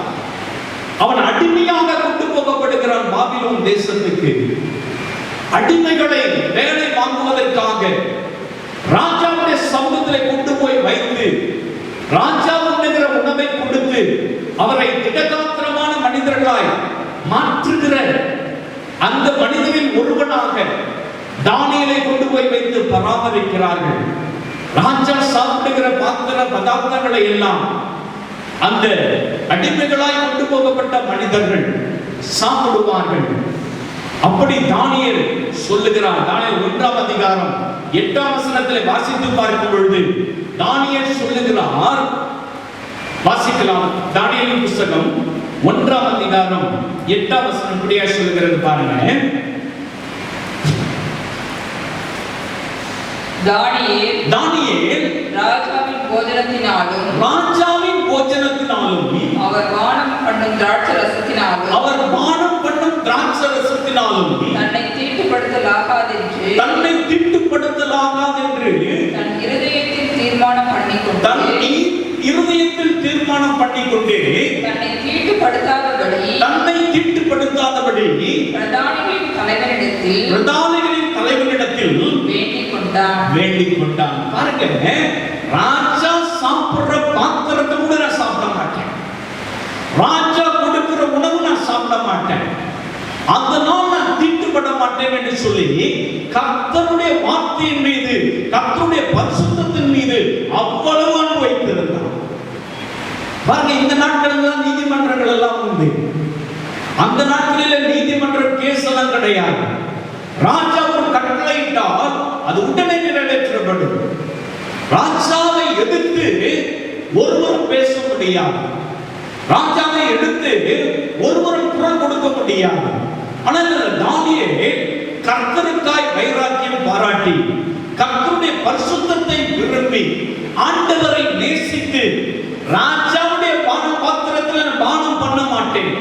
அவன் அடிமையாக கொண்டு போகப்படுகிறான் பாபிலோன் தேசத்துக்கு. அடிமைகளை வேலை வாங்குவதற்காக ராஜாவுடைய சமூகத்திலே கொண்டு போய் வைத்து ராஜா உண்ணுகிற உணவை கொடுத்து அவரை திடகாத்திரமான மனிதர்களாய் மாற்றுகிற அந்த மனிதரில் ஒருவனாக தானியேலை கொண்டு போய் வைத்து பராமரிக்கிறார்கள். ராஜா சாப்பிடுகிற பாத்திர பதார்த்தங்களை எல்லாம் அந்த அடிமைகளாய் கொண்டு போகப்பட்ட மனிதர்கள் சாப்பிடுவார்கள். அப்படி தானியேல் சொல்லுகிறார். தானியேல் 1ஆம் அதிகாரம் 8ஆம் வசனத்திலே வாசித்து பார்க்கும் பொழுது தானியேல் சொல்லுகிறார், வாசிக்கலாம். தானியேலின் புத்தகம் 1ஆம் அதிகாரம் 8ஆம் வசனம் இப்படியா சொல்லுகிறது பாருங்க. தானியேல் ராஜாவின் போஜனத்தினாலும் அவர் பானம் பண்ணும் திராட்சரசத்தினாலும் தன்னை தீட்டுப்படுத்தலாகாதென்று தன் இருதயத்தில் தீர்மானம் பண்ணிக்கொண்டு தன்னை தீட்டுப்படுத்தாதபடி பிரதானிகளின் தலைவனிடத்தில் வேண்டிக் கொண்டான். பாருங்க, ராஜா சாப்பிடுற பாத்திரத்தை கூட நான் சாப்பிட மாட்டேன், ராஜா கொடுக்கிற உணவு நான் சாப்பிட மாட்டேன், அதனால் நான் தீட்டுப்பட மாட்டேன் என்று சொல்லி கர்த்தருடைய வார்த்தையின் மீது, கர்த்தருடைய பரிசுத்தத்தின் மீது அவ்வளவு அன்பு வைத்திருந்தான். பாருங்க, இந்த நாட்களில் தான் நீதிமன்றங்கள் எல்லாம் உண்டு. அந்த நாட்களில் நீதிமன்ற கேஸ் எல்லாம் கிடையாது. ராஜா ஒரு கட்டளையிட்டால் அது உடனே நிறைவேற்றப்படும். ராஜாவை எதிர்த்து ஒருவரும் பேச முடியாது, ராஜாவை எடுத்து ஒருவரும் குரல் கொடுக்க முடியாது. ஆனால் தானியேல் கர்த்தருக்காய் வைராக்கியம் பாராட்டி, கர்த்தருடைய பரிசுத்தத்தை விரும்பி, ஆண்டவரை நேசித்து, ராஜாவுடைய பாத்திரத்தில் பானம் பண்ண மாட்டேன்,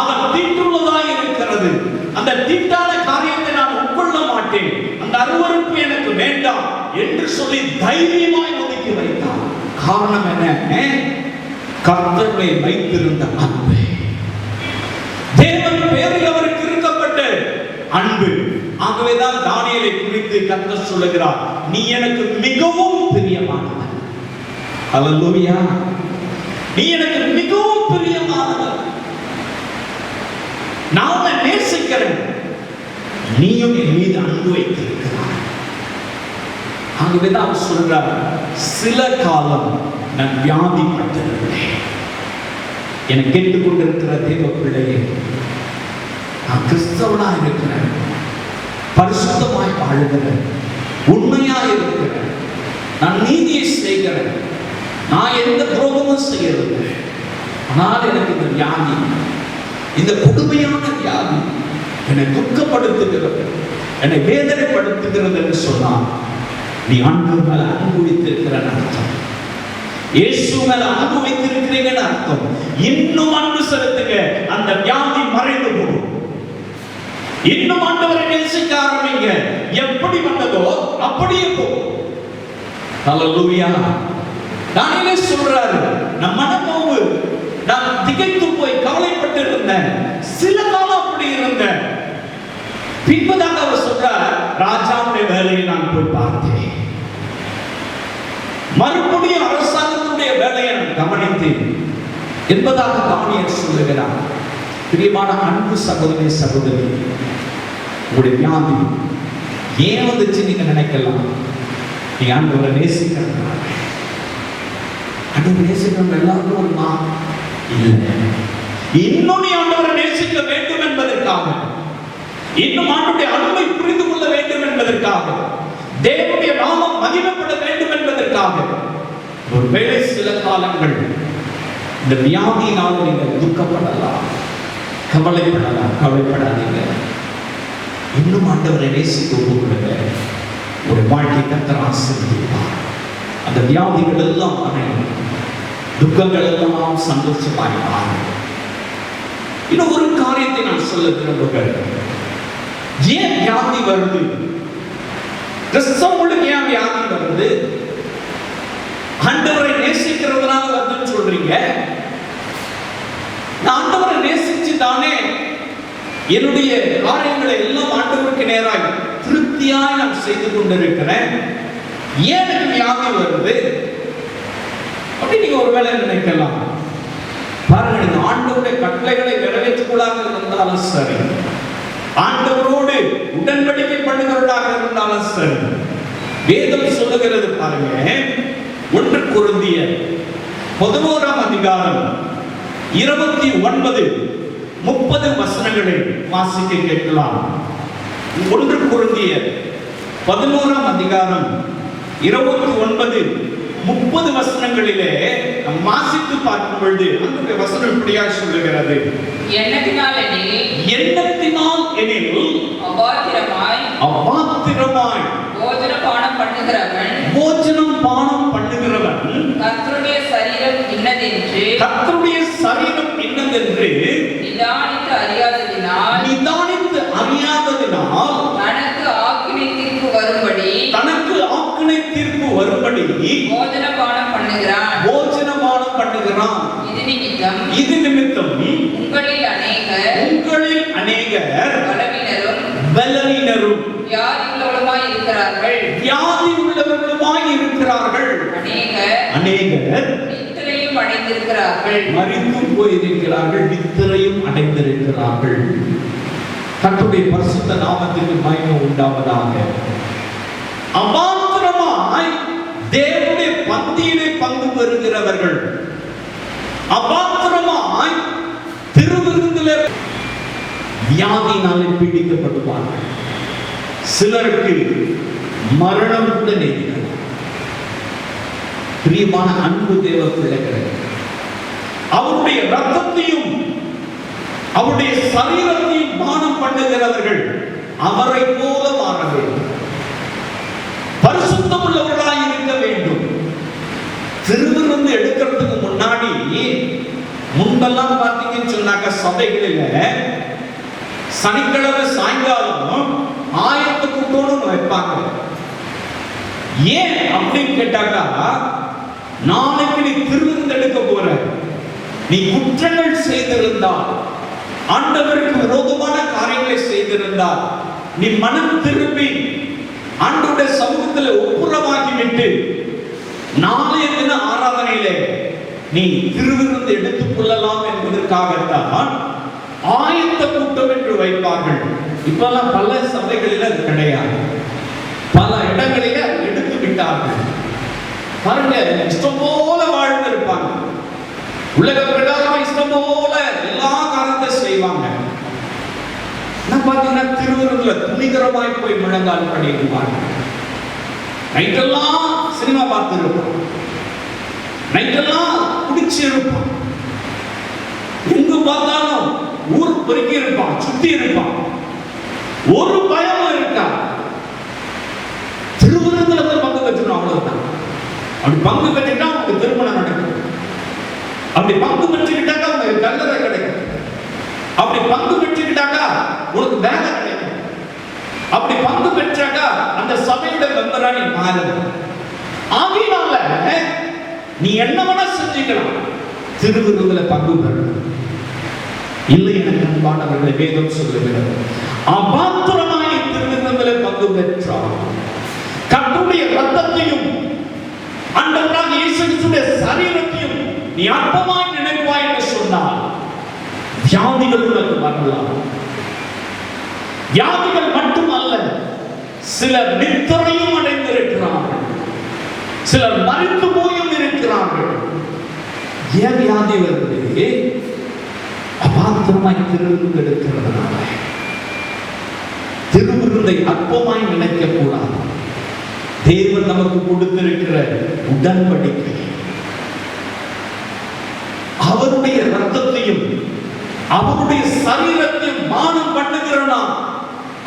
அவன் தீட்டுள்ளதாய் இருக்கிறது, அந்த தீட்டான காரியத்தை நான் உட்கொள்ள மாட்டேன், அந்த அருவருப்பு எனக்கு வேண்டாம் என்று சொல்லி தைரியமாய் ஒதுக்கி வைத்தான். காரணம் என்ன? கர்த்தருடைய வைத்திருந்த அன்பு, தேவன் பேரில் அவருக்கு இருக்கப்பட்ட அன்பு. ஆகவேதான் தானியேலை குறித்து கர்த்தர் சொல்லுகிறார், நீ எனக்கு மிகவும் பிரியமானவன். அல்லேலூயா. நீ எனக்கு மிகவும் பிரியமானவன், நான் உன்னை நேசிக்கிறேன், நீயும் என் மீது அன்பு வைத்திருக்கிறாய். ஆகவேதான் அவர் சொல்றார், சில காலம் நான் வியாதிப்பட்டிருந்தேன். என கேட்டுக்கொண்டிருக்கிற தேவ பிள்ளையே, நான் கிறிஸ்தவனா இருக்கிறேன், பரிசுத்தமாய் வாழுகிறேன், உண்மையா இருக்கிறேன், நான் நீதியை செய்கிறேன், நான் எந்த துரோகமும் செய்யவில்லை. ஆனால் எனக்கு இந்த வியாதி, இந்த கொடுமையான வியாதி என்னை துக்கப்படுத்துகிறது, என்னை வேதனைப்படுத்துகிறது என்று சொன்னால், நீ ஆண்டவர் மேல அன்பு வைத்திருக்கிற அர்த்தம், இயேசு மேல அன்பு வைத்திருக்கிறீங்கன்னு அர்த்தம். இன்னும் அன்பு செலுத்துங்க, அந்த வியாதி மறைந்து போகும். இன்னும் ஆண்டவரை நேசிக்க ஆரம்பிங்க, எப்படி வந்ததோ அப்படியே போகும். ஹல்லேலூயா. தானியேலே சொல்றாரு, நான் மனநோவு, நான் திகைத்து போய் கவலைப்பட்டு இருந்தேன், சில காலம் அப்படி இருந்தேன். பின்பதாக அவர் சொல்றார், ராஜாவுடைய வேலையை நான் போய் பார்த்தேன், மறுபடியும் அரசாங்கத்துடைய வேலையை நான் கவனித்தேன் என்பதாக தானியேல் சொல்லுகிறார். பிரியமான அன்பு சகோதரி சகோதரி, உங்களுடைய வியாதி ஏன் வந்துச்சு நீங்க நினைக்கலாம். நீ ஆண்டவரை நேசிக்கிறதுனால, ஆண்டவரை நேசிக்கிறவங்க எல்லாருக்கும் ஒரு நான் இல்லை, இன்னும் நீ ஆண்டவரை நேசிக்க வேண்டும் என்பதற்காக, இன்னும் ஆண்டவருடைய அன்பை புரிந்து கொள்ள வேண்டும் என்பதற்காக, தேவனுடைய நாமம் மகிமைப்பட வேண்டும் என்பதற்காக, ஒருவேளை சில காலங்கள் இந்த வியாதியினால் நீங்கள் துக்கப்படலாம், கவலைப்படலாம். கவலைப்படாதீங்க, இன்னும் ஆண்டவரை நேசிக்க ஒப்புக்கொடுங்க, ஒரு வாழ்க்கை கர்த்தர் ஆசீர்வதிப்பார். அந்த வியாதிகள் எல்லாம் மறையும், துக்கங்கள் எல்லாம் சந்தோஷமாய் மாறும். இன்னும் ஒரு காரியத்தை நான் சொல்ல விரும்புகிறேன். ஏன் வியாதி வருது? கிறிஸ்தவங்களுக்கு ஏன் வியாதி வருது? ஆண்டவரை நேசிக்கிறதுனால வருதுன்னு சொல்றீங்க. நான் ஆண்டவரை நேசிச்சு தானே என்னுடைய காரியங்களை எல்லாம் ஆண்டவருக்கு நேராக திருப்தியாய் நான் செய்து கொண்டிருக்கிறேன், ஏன் எனக்கு வியாதி வருது அப்படி நீங்க ஒருவேளை நினைக்கலாம். பாருங்க, நீங்க ஆண்டவருடைய கட்டளைகளை நிறைவேற்றக்கூடாது இருந்தாலும் சரி, ஆண்டவரோடு உடன்படிக்கை பண்ணுகிறவர்களாக இருந்தாலும் சரி, வேதம் சொல்லுகிறது பாருங்க, 1 கொரிந்தியர் 11ஆம் அதிகாரம் 29 30 வசனங்களை வாசிக்க கேட்கலாம். 1 கொரிந்தியர் 11ஆம் அதிகாரம் 29 30 வசனங்களிலே வாசித்து பார்க்கும் பொழுது அந்த வசனம் இப்படியாக சொல்லுகிறது. எண்ணத்தினால் எனில் அபாத்திரமாய் போஜனம் பானம் பண்ணுகிறவன் கர்த்தருடைய சரீரம் இன்னதென்று நிதானித்து அறியாததினால் தனக்கு ஆக்கினை தீர்ப்பு வரும்படி போஜனம் பானம் பண்ணுகிறான். இது நிமித்தம் உங்களில் அநேகர் பலவீனரும் வியாதி உள்ளவர்களுமாய் இருக்கிறார்கள். அநேகர் நித்திரையும் அடைந்திருக்கிறார்கள், மரித்து போயிருக்கிறார்கள், நித்திரையும் அடைந்திருக்கிறார்கள். கர்த்தருடைய பரிசுத்த நாமத்திற்கு மகிமை உண்டாவதாக. அபாத்திரமாய் தேவனுடைய பந்தியிலே பங்கு பெறுகிறவர்கள், அபாத்திரமாய் திருவிருந்திலே வியாதியினாலே பீடிக்கப்படுவார்கள். சிலருக்கு மரணம் கூட நேரிடும். பிரியமான அன்பு தேவ பிள்ளைகளே, அவருடைய ரத்தத்தையும் அவருடைய சரீரத்தையும் பானம் பண்ணுகிறவர்கள் அவரை போல மாற வேண்டும், பரிசுத்தம் உள்ளவர்களாய் இருக்க வேண்டும். திருவிருந்து எடுக்கிறதுக்கு முன்னாடி முன்பெல்லாம் பார்த்தீங்கன்னு சொன்னாக்க சபைகளில் சனிக்கிழமை சாயங்காலம் ஆயத்த கூட்டம்னு வைப்பாங்க. ஏன் அப்படின்னு கேட்டாக்கா, நாளைக்கு நீ திருவிருந்து எடுக்க போற, நீ குற்றங்கள் செய்திருந்தால், ஆண்டவருக்கு விரோதமான காரியங்களை செய்திருந்தால், நீ மனம் திரும்பி ஆண்டவருடைய சமூகத்தில் ஒப்புரவாகிவிட்டு நாளைய தின ஆராதனையிலே நீ திருவிருந்து எடுத்துக் கொள்ளலாம் என்பதற்காகத்தான் ஆயத்த கூட்டம் என்று வைப்பார்கள். இப்பெல்லாம் பல சபைகளில் அது கிடையாது, பல இடங்களிலே எடுத்து விட்டார்கள். பாருங்க, இஷ்டம் போல வாழ்ந்து இருப்பாங்க, உலக பிரகாரம் இஷ்டம் போல எல்லா காரியத்தை செய்வாங்க. பாத்தீங்கன்னா திருவிருந்துல துணிகரமாய் போய் முழங்கால் பண்ணிடுவாங்க. நைட்டெல்லாம் சினிமா பார்த்து இருப்பான், நைட்டெல்லாம் குடிச்சு இருப்பான், எங்கு பார்த்தாலும் ஊர் பெருக்கி இருப்பான், சுத்தி இருப்பான், ஒரு பயம் இருக்கா. திருவிருந்துல பங்கு பெற்றணும், அவ்வளவுதான். அப்படி பங்கு பெற்றுட்டா உங்களுக்கு திருமணம் நடக்கும், அப்படி பங்கு பெற்றுக்கிட்டாக்கா உங்களுக்கு கல்லறை கிடைக்கும், அப்படி பங்கு பெற்றுக்கிட்டாக்கா உனக்கு வேலை கிடைக்கும், அப்படி பங்கு பெற்றாக்கா அந்த சபையோட மெம்பரா நீ மாறுது. ஆகையினால நீ என்ன வேணா செஞ்சுக்கலாம், திருவிருந்துல பங்கு பெறணும். இல்லை எனக்கு அன்பானவர்களை, வேதம் சொல்லுகிறது, அபாத்திரமாய் திருவிருந்துல பங்கு பெற்றால் கர்த்தருடைய ரத்தத்தையும் ஆண்டவராகிய இயேசு கிறிஸ்துவின் சரீரத்தையும் நீ அற்பமாய் நினைப்பாய் என்று சொன்னால் வியாதிகள் உனக்கு வரலாம். வியாதிகள் மட்டுமல்ல, சிலர் நித்திரையும் அடைந்திருக்கிறார்கள், சிலர் மரித்து போயும் இருக்கிறார்கள். ஏன் வியாதி வருது? அபாத்திரமாய் திருவிருந்து எடுக்கிறதுனால. திருவிருந்தை அற்பமாய் நினைக்க கூடாது. தேவன் நமக்கு கொடுத்திருக்கிற உடன்படிக்கை, அவருடைய ரத்தத்தையும் அவருடைய சரீரத்தையும் மானம் பண்ணுகிறனா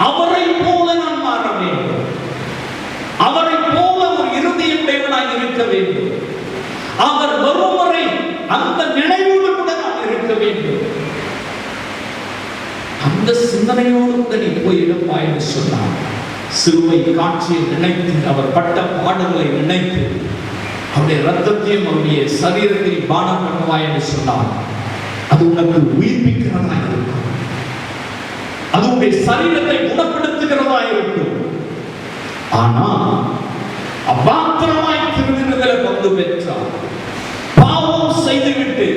அவரை போல நான் மாற வேண்டும், அவரை போல ஒரு இருதயமுடையவனாய் இருக்க வேண்டும், அவர் வரும் வரை அந்த நினைவோடு கூட நான் இருக்க வேண்டும். அந்த சிந்தனையோடு கூட நீ போயிடுவாய் என்று சொன்னார். சிலுவை காட்சியை நினைத்து, அவர் பட்ட பாடுகளை நினைத்து, அவருடைய ரத்தத்தையும் அவருடைய சரீரத்தையும் பானம் பண்ணுவாய் என்று சொன்னார். அது உனக்கு உயிர்ப்பிக்கிறதா இருக்கும், அது உன்னுடைய சரீரத்தை குணப்படுத்துகிறதா இருக்கும். ஆனா அபாத்திரமாய் திருவிருந்தில் பங்கு பெற்றார், பாவம் செய்துவிட்டு,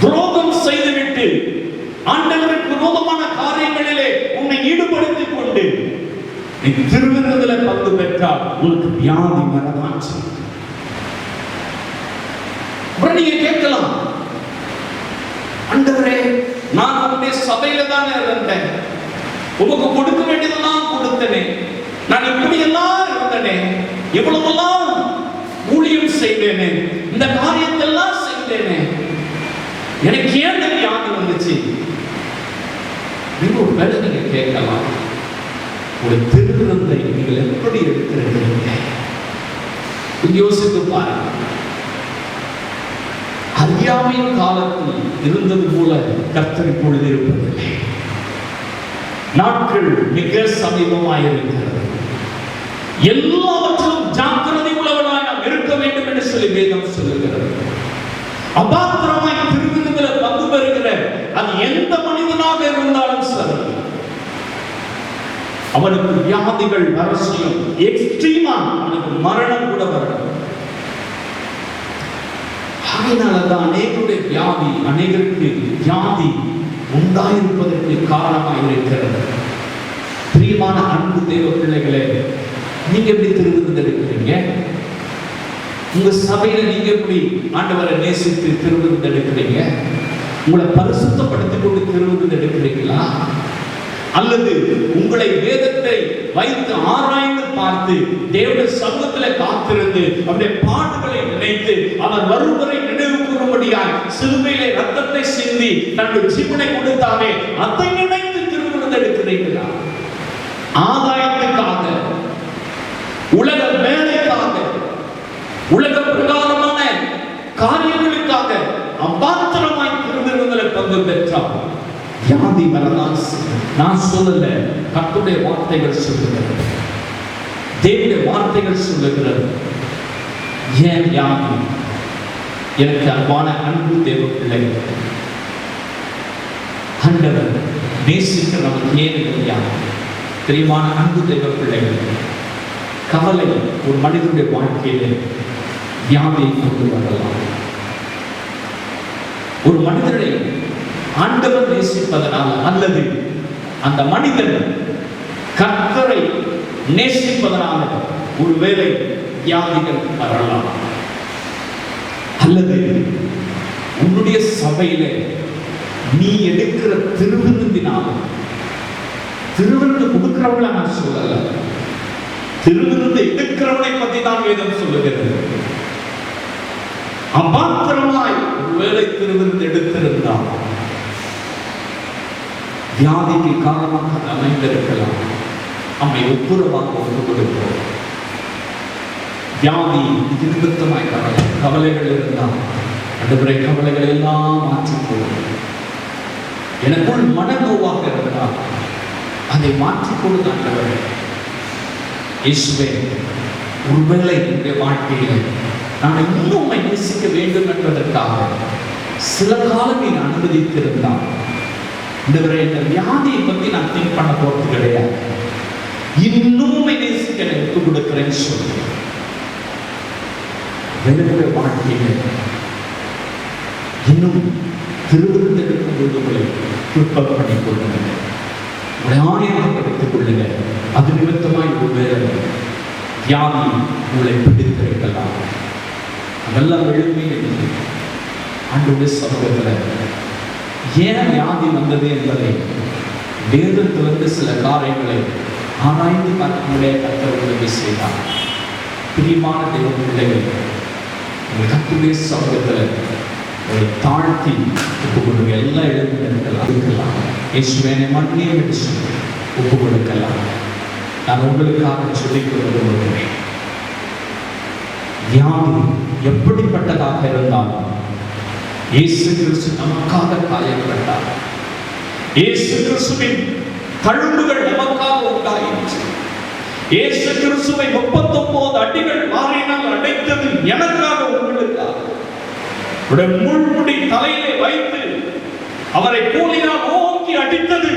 துரோகம் செய்துவிட்டு, ஆண்டவருக்கு விரோதமான காரியங்களிலே உன்னை ஈடுபடுத்திக் கொண்டு நீ திருவிருந்தில் பங்கு பெற்றால் உனக்கு வியாதி வரதான் செய்யும். நீங்க கேட்கலாம், ஆண்டவரே நான் உங்களுடைய சபையில தானே இருந்தேன், உமக்கு கொடுக்க வேண்டியதெல்லாம் கொடுத்தனே, நான் இப்படி எல்லாம் இருந்தனே, எவ்வளவெல்லாம் ஊழியம் செய்தேனே, இந்த காரியத்தெல்லாம் செய்தேனே, எனக்கு ஏன் இந்த வியாதி வந்துச்சு? ஒரு வேலை நீங்க கேட்கலாம், ஒரு திருவிருந்தை நீங்கள் எப்படி எடுத்திருக்கிறீங்க யோசித்து பாருங்க. அறியாமையின் காலத்தில் இருந்தது போல கர்த்தர் இப்பொழுது இருப்பதில்லை. நாட்கள் மிக சமீபமாயிருக்கிறது. எல்லாவற்றிலும் ஜாக்கிரதை உள்ளவனாய் நாம் இருக்க வேண்டும் என்று சொல்லி வேதம் சொல்லுகிறது. அபாத்திரமாய் திருவிருந்தில பங்கு பெறுகிற அது எந்த மனிதனாக இருந்தாலும் சரி, அவனுக்கு வியாதிகள் அரசியல் எக்ஸ்ட்ரீமா, அவனுக்கு மரணம் கூட வரணும். அதனாலதான் அநேகருடைய வியாதி, அநேகருக்கு வியாதி உண்டாயிருப்பதற்கு காரணமாக இருக்கிறது. பிரியமான அன்பு தேவ பிள்ளைகளே, நீங்க எப்படி திருவிருந்து எடுக்கிறீங்க? உங்க சபையில நீங்க எப்படி ஆண்டவரை நேசித்து திருவிருந்து எடுக்கிறீங்க? உங்களை பரிசுத்தப்படுத்திக் கொண்டு திருவிருந்து எடுக்கிறீங்களா? அல்லது உங்களை வேதத்தை வைத்து ஆராய்ந்து பார்த்து தேவனுடைய சமூகத்தில் காத்திருந்து அவருடைய பாடுகளை நினைத்து அவர் வருவரை நினைவு கூறும்படியாய் சிலுவையிலே ரத்தத்தை சிந்தி தன்னுடைய ஜீவனை கொடுத்தாரே, அதை நினைத்து திருவிருந்து எடுக்கிறீர்களா? ஆதாயத்துக்காக, உலக வேலைக்காக, உலக பிரகாரமான காரியங்களுக்காக அபாத்திரமாய் திருவிருந்தில் பங்கு பெற்றார் வியாதி வரலாம். நான் சொல்லல, கர்த்தருடைய வார்த்தைகள் சொல்லுகிறது, தேவனுடைய வார்த்தைகள் சொல்லுகிறது. ஏன் வியாதி? எனக்கு அன்பான அன்பு தேவ பிள்ளைகள், ஆண்டவர் நேசிக்க நமக்கு ஏன் வியாதி? தெரியுமான அன்பு தேவ பிள்ளைகள், கவலை ஒரு மனிதனுடைய வாழ்க்கையில வியாதியை கொண்டு வரலாம். ஒரு மனிதனை ஆண்டவர் நேசிப்பதனால் அல்லது அந்த மனிதன் கர்த்தரை நேசிப்பதனால் ஒருவேளை வியாதிகள் வரலாம். அல்லது உன்னுடைய சபையில நீ எடுக்கிற திருவிருந்தினால், திருவிருந்து கொடுக்கிறவங்கள நான் சொல்லல, திருவிருந்து எடுக்கிறவனை பற்றி தான் வேதம் சொல்லுகிறது. அபாத்திரமாய் ஒருவேளை திருவிருந்து எடுத்திருந்தால் வியாதிக்கு காரணமாக அமைந்திருக்கலாம். நம்மை ஒப்புரவாக ஒன்று கொடுப்போம். வியாதி நிமித்தமாய் கவலைகள் இருந்தால் அடுத்த கவலைகள் எல்லாம் மாற்றிப் போடும். எனக்குள் மனநோவாக இருந்தால் அதை மாற்றிக் கொடுத்தாண்டவர் இயேசுவே, ஒருவேளை என்னுடைய வாழ்க்கையில் நான் இன்னும் உம்மை நேசிக்க வேண்டும் என்பதற்காக சில காலம் நீ அனுமதித்திருந்தான். இந்த வியாதியை பற்றி நான் திங்க் பண்ண போறது கிடையாது, இன்னும் உம்மை நேசிக்க எடுத்து கொடுக்கிறேன்னு சொல்லி என்னுடைய வாழ்க்கையில் இன்னும் திருவிருந்தெடுக்கும் விடுதலை ப்ரிப்பேர் பண்ணி கொள்ளுங்க, ஆணையப்படுத்திக் கொள்ளுங்க. அது நிமித்தமாய் ஒருவேளை வியாதி உங்களை பிடித்திருக்கலாம். அதெல்லாம் எழுப்பி ஆண்டவருடைய சமூகத்தில் ஏன் வியாதி வந்தது என்பதை வேதத்திலிருந்து சில காரியங்களை ஆராய்ந்து பார்க்கக்கூடிய கர்த்தர் உதவி செய்தார். பிரியமான தேவ பிள்ளைகள், கர்த்தருடைய சமூகத்தில் ஒரு தாழ்த்தி ஒப்பு கொடுங்க. எல்லா இடத்துல இருக்கலாம். இயேசுவே மன்னியும் என்று சொல்லி ஒப்பு கொடுக்கலாம். நான் உங்களுக்காக சொல்லிக் கொள்கிறேன், வியாதி எப்படிப்பட்டதாக இருந்தாலும் இயேசு கிறிஸ்து நமக்காக காயப்பட்டார். இயேசு கிறிஸ்துவின் தழும்புகள் நமக்காக உண்டாயிற்று. இயேசு கிறிஸ்துவை 39 அடிகள் வாரினால் அடைத்தது எனக்காக, உங்களுக்காக. முள்முடி தலையிலே வைத்து அவரை கூலினால் ஓங்கி அடித்தது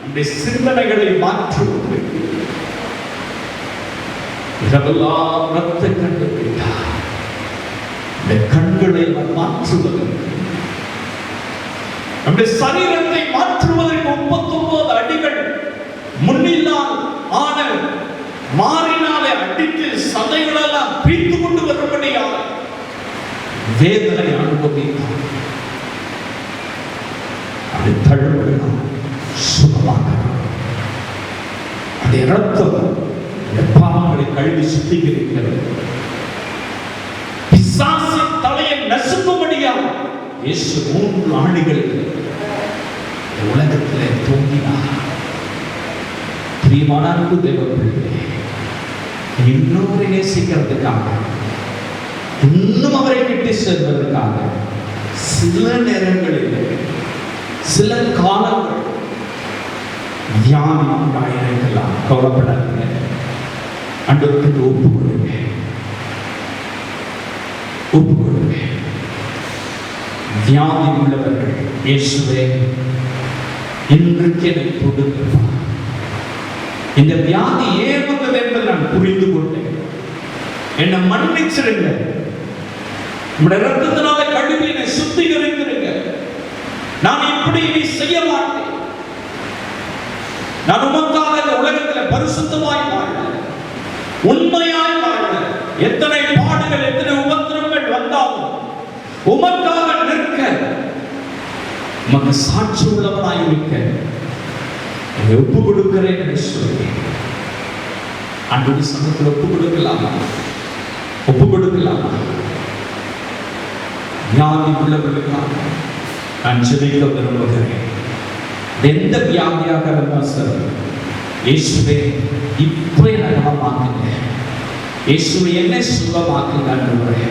அந்த சிந்தனைகளை மாற்றுவது. இரவெல்லாம் ரத்த கண்டு விட்டார். இந்த கண்களை மாற்றுவதற்கு, நம்முடைய சரீரத்தை மாற்றுவதற்கு 39 அடிகள் முன்னில்லால் ஆன மாறினாலே அடித்து சதைகளெல்லாம் பிரித்து கொண்டு வரும்படியாக வேதனை அனுபவித்தார். அது தழும்புகள் சுத்தமாக்கணும். அந்த ரத்தம் பாவங்களை கழுவி சுத்திகரிக்கிறது. பிசாசின் தலையை நசுக்கும்படியாக இயேசு 3 ஆண்டுகள் உலகத்திலே தோன்றினார். பிரியமான அன்பு தேவ பிள்ளைகளே, இன்னொரு நேசிக்கிறதுக்காக, இன்னும் அவரை விட்டு சேர்வதற்காக சில நேரங்களில், சில காலங்கள் வியாதி உண்டாயிருக்கலாம். கவலைப்படாதீங்க, ஆண்டவருக்கு ஒப்புக்கொடுங்க, ஒப்புக்கொடுங்க. வியாதி உள்ளவர்கள், இயேசுவே இன்றைக்கு என்னை தொடுங்கப்பா. இந்த வியாதி ஏன் வந்தது என்பதை நான் புரிந்து கொண்டேன். என்னை மன்னிச்சிருங்க. உங்களுடைய ரத்தத்தினால கழுவி என்னை சுத்திகரித்திருங்க. நான் இப்படி இனி செய்ய மாட்டேன். நான் உமக்காக இந்த உலகத்தில் பரிசுத்தமாய் வாழ, உண்மையாய் வாழ, எத்தனை பாடுகள், எத்தனை உபத்திரங்கள் வந்தாலும் உமக்காக நிற்க, உமக்கு சாட்சி உள்ளவனாய் இருக்க ஒப்பு கொடுக்கிறேன் என்று சொல்லி அன்பு சமத்தில் ஒப்பு கொடுக்கலாமா? ஒப்பு கொடுக்கலாமா? வியாதி உள்ளவர்களுக்காக நான் ஜெபிக்க விரும்புகிறேன். எந்த வியாதியாக இருந்தால் சரி, இயேசுவே இப்போ என்னை குணமாக்குங்க, இயேசுவை என்னை சுகமாக்குங்க. ஆண்டவரே,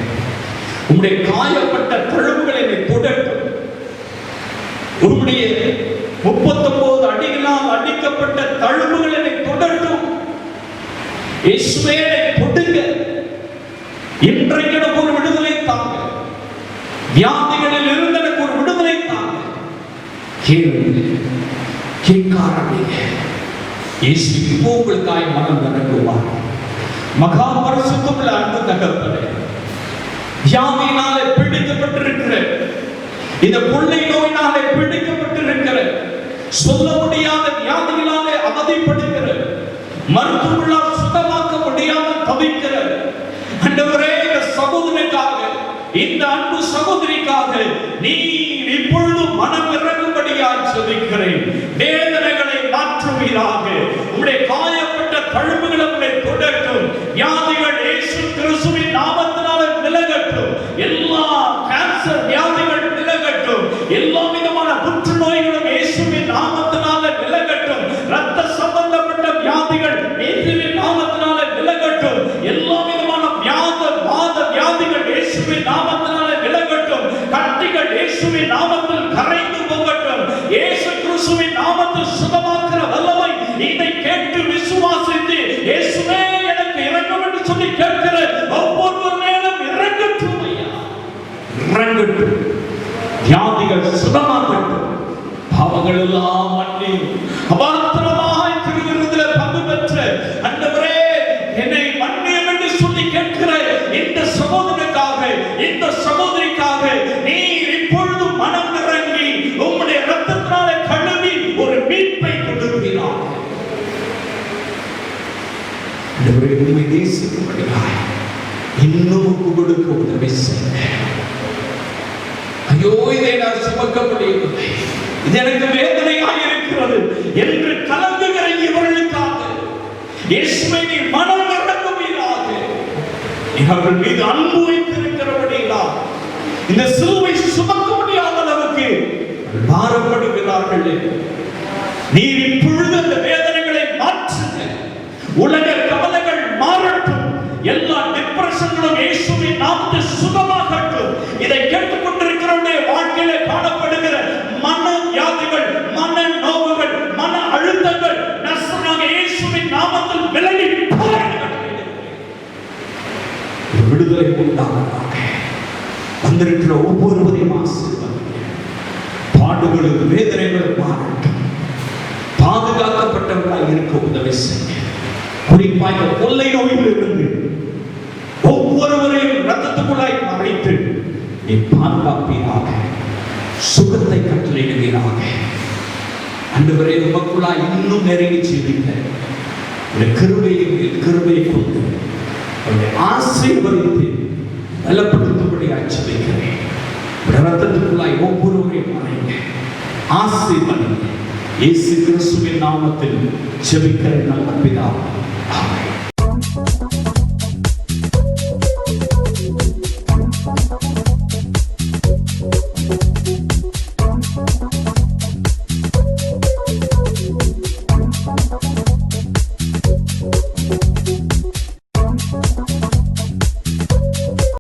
உம்முடைய காயப்பட்ட தழும்புகளை என்னை தொடட்டும். உம்முடைய 39 அடிகளால் அடிக்கப்பட்ட தழும்புகள் என்னை தொடட்டும். இயேசுவே என்னை தொடுங்க. இன்றைக்கு எனக்கு ஒரு விடுதலை தாங்க. வியாதிகளில் இருந்து எனக்கு ஒரு விடுதலை தாங்க. கேளுங்க, கேட்காரீங்க. இயேசு இப்போ உங்களுக்காய் மனம் நடக்குவார். மகா பரிசுத்தமுள்ள அன்பு தகப்பனே, வியாதியினாலே பீடிக்கப்பட்டிருக்கிற, இந்த கொள்ளை நோயினாலே பீடிக்கப்பட்டிருக்கிற, சொல்ல முடியாத வியாதிகளாலே அவதிப்படுகிற, மருத்துவர்களால் சுத்தமாக்க முடியாமல் தவிக்கிற ஆண்டவரே, இந்த சகோதரனுக்காக, இந்த அன்பு சகோதரிக்காக நீர் இப்பொழுது மனம் இறங்கும்படியாய் ஜெபிக்கிறேன். வேதனைகளை மாற்றுவீராக. உம்முடைய காயப்பட்ட தழும்புகளை உம்மை தொடட்டும். வியாதிகள் இயேசு கிறிஸ்துவின் நாமத்தினால விலகட்டும். எல்லா கேன்சர் வியாதிகள் விலகட்டும். எல்லா விதமான புற்றுநோய்களும் இயேசுவின் நாமத்தினால விலகட்டும். இரத்த சம்பந்தப்பட்ட வியாதிகள் இயேசுவின் நாமத்தினால விலகட்டும். எல்லா விதமான வாத வியாதிகள் இயேசுவின் நாமத்தினால விலகட்டும். கட்டிகள் இயேசுவின் நாமத்தில் கரைந்து போகட்டும். இயேசு கிறிஸ்துவின் நாமத்தில் சுகமாக்குற வல்லமை இதை கேட்டு விசுவாசித்து இயேசுவே எனக்கு இறங்கும் என்று சொல்லி கேட்கிற ஒவ்வொரு மேலும் இறங்கட்டும் ஐயா, இறங்கட்டும். வியாதிகள் சுகமாகட்டும். பாவங்கள் எல்லாம் மன்னி அபாத்திரமாய் திருவிருந்தில் பங்கு பெற்ற ஆண்டவரே, என்னை மன்னியும் என்று சொல்லி கேட்கிற இந்த சகோதரனுக்காக, இந்த சகோதரிக்காக நீர் இப்பொழுது மனம் இறங்கி உம்முடைய இரத்தத்தினால கழுவி ஒரு மீட்பை கொடுக்கிறார். உண்மை தேசிக்கும்படியாய் இன்னும் ஒப்பு கொடுக்க உதவி செய்ய. ஐயோ, இதை நான் சுமக்க முடியவில்லை, இது எனக்கு வேதனையாக இருக்கிறது என்று கலங்குகிற இவர்களுக்காக இயேசுவை நீர் மனம் இறங்குவீராக. இவர்கள் மீது அன்பு வைத்திருக்கிறபடியால் இந்த சிலுவை சுமக்க முடியாத அளவுக்கு பாரப்படுகிறார்கள். நீர் இப்பொழுது அந்த வேதனைகளை மாற்றுங்க. உலக கவலைகள் மாறட்டும். எல்லா டிப்ரெஷன்களும் இயேசுவின் நாமத்தில் சுகமாகட்டும். இதை கேட்டுக்கொண்டிருக்கிறவருடைய வாழ்க்கையிலே காணப்படுகிற மன வியாதிகள், மன நோவுகள், மன அழுத்தங்கள் நசராக இயேசுவின் நாமத்தில் விலகி விடுதலை உண்டாவதாக. வந்திருக்கிற ஒவ்வொருவரையும் ஆசீர்வதிங்க. பாடுகளும் வேதனைகளும் மாறட்டும். பாதுகாக்கப்பட்டவர்களாக இருக்க உதவி செய்ய. குறிப்பாக கொள்ளை நோயில் இருந்து ஒவ்வொருவரையும் ரத்தத்துக்குள்ளாய் மறைத்து நீ பாதுகாப்பீராக. சுகத்தை கட்டளையிடுவீராக. ஆண்டவரே, உமக்குள்ளாய் இன்னும் நெருங்கி ஜீவிக்க ஒரு கிருபையை கொண்டு அவருடைய ஆசீர்வதித்து பலப்படுத்தும்படி ஜெபிக்கிறேன். ரத்தத்துக்குள்ளாய் ஒவ்வொருவரையும் மறைங்க, ஆசீர்வதிங்க. இயேசு கிறிஸ்துவின் நாமத்தில் ஜெபிக்கிற நல்ல பிதாவே, ஆமென். Thank you.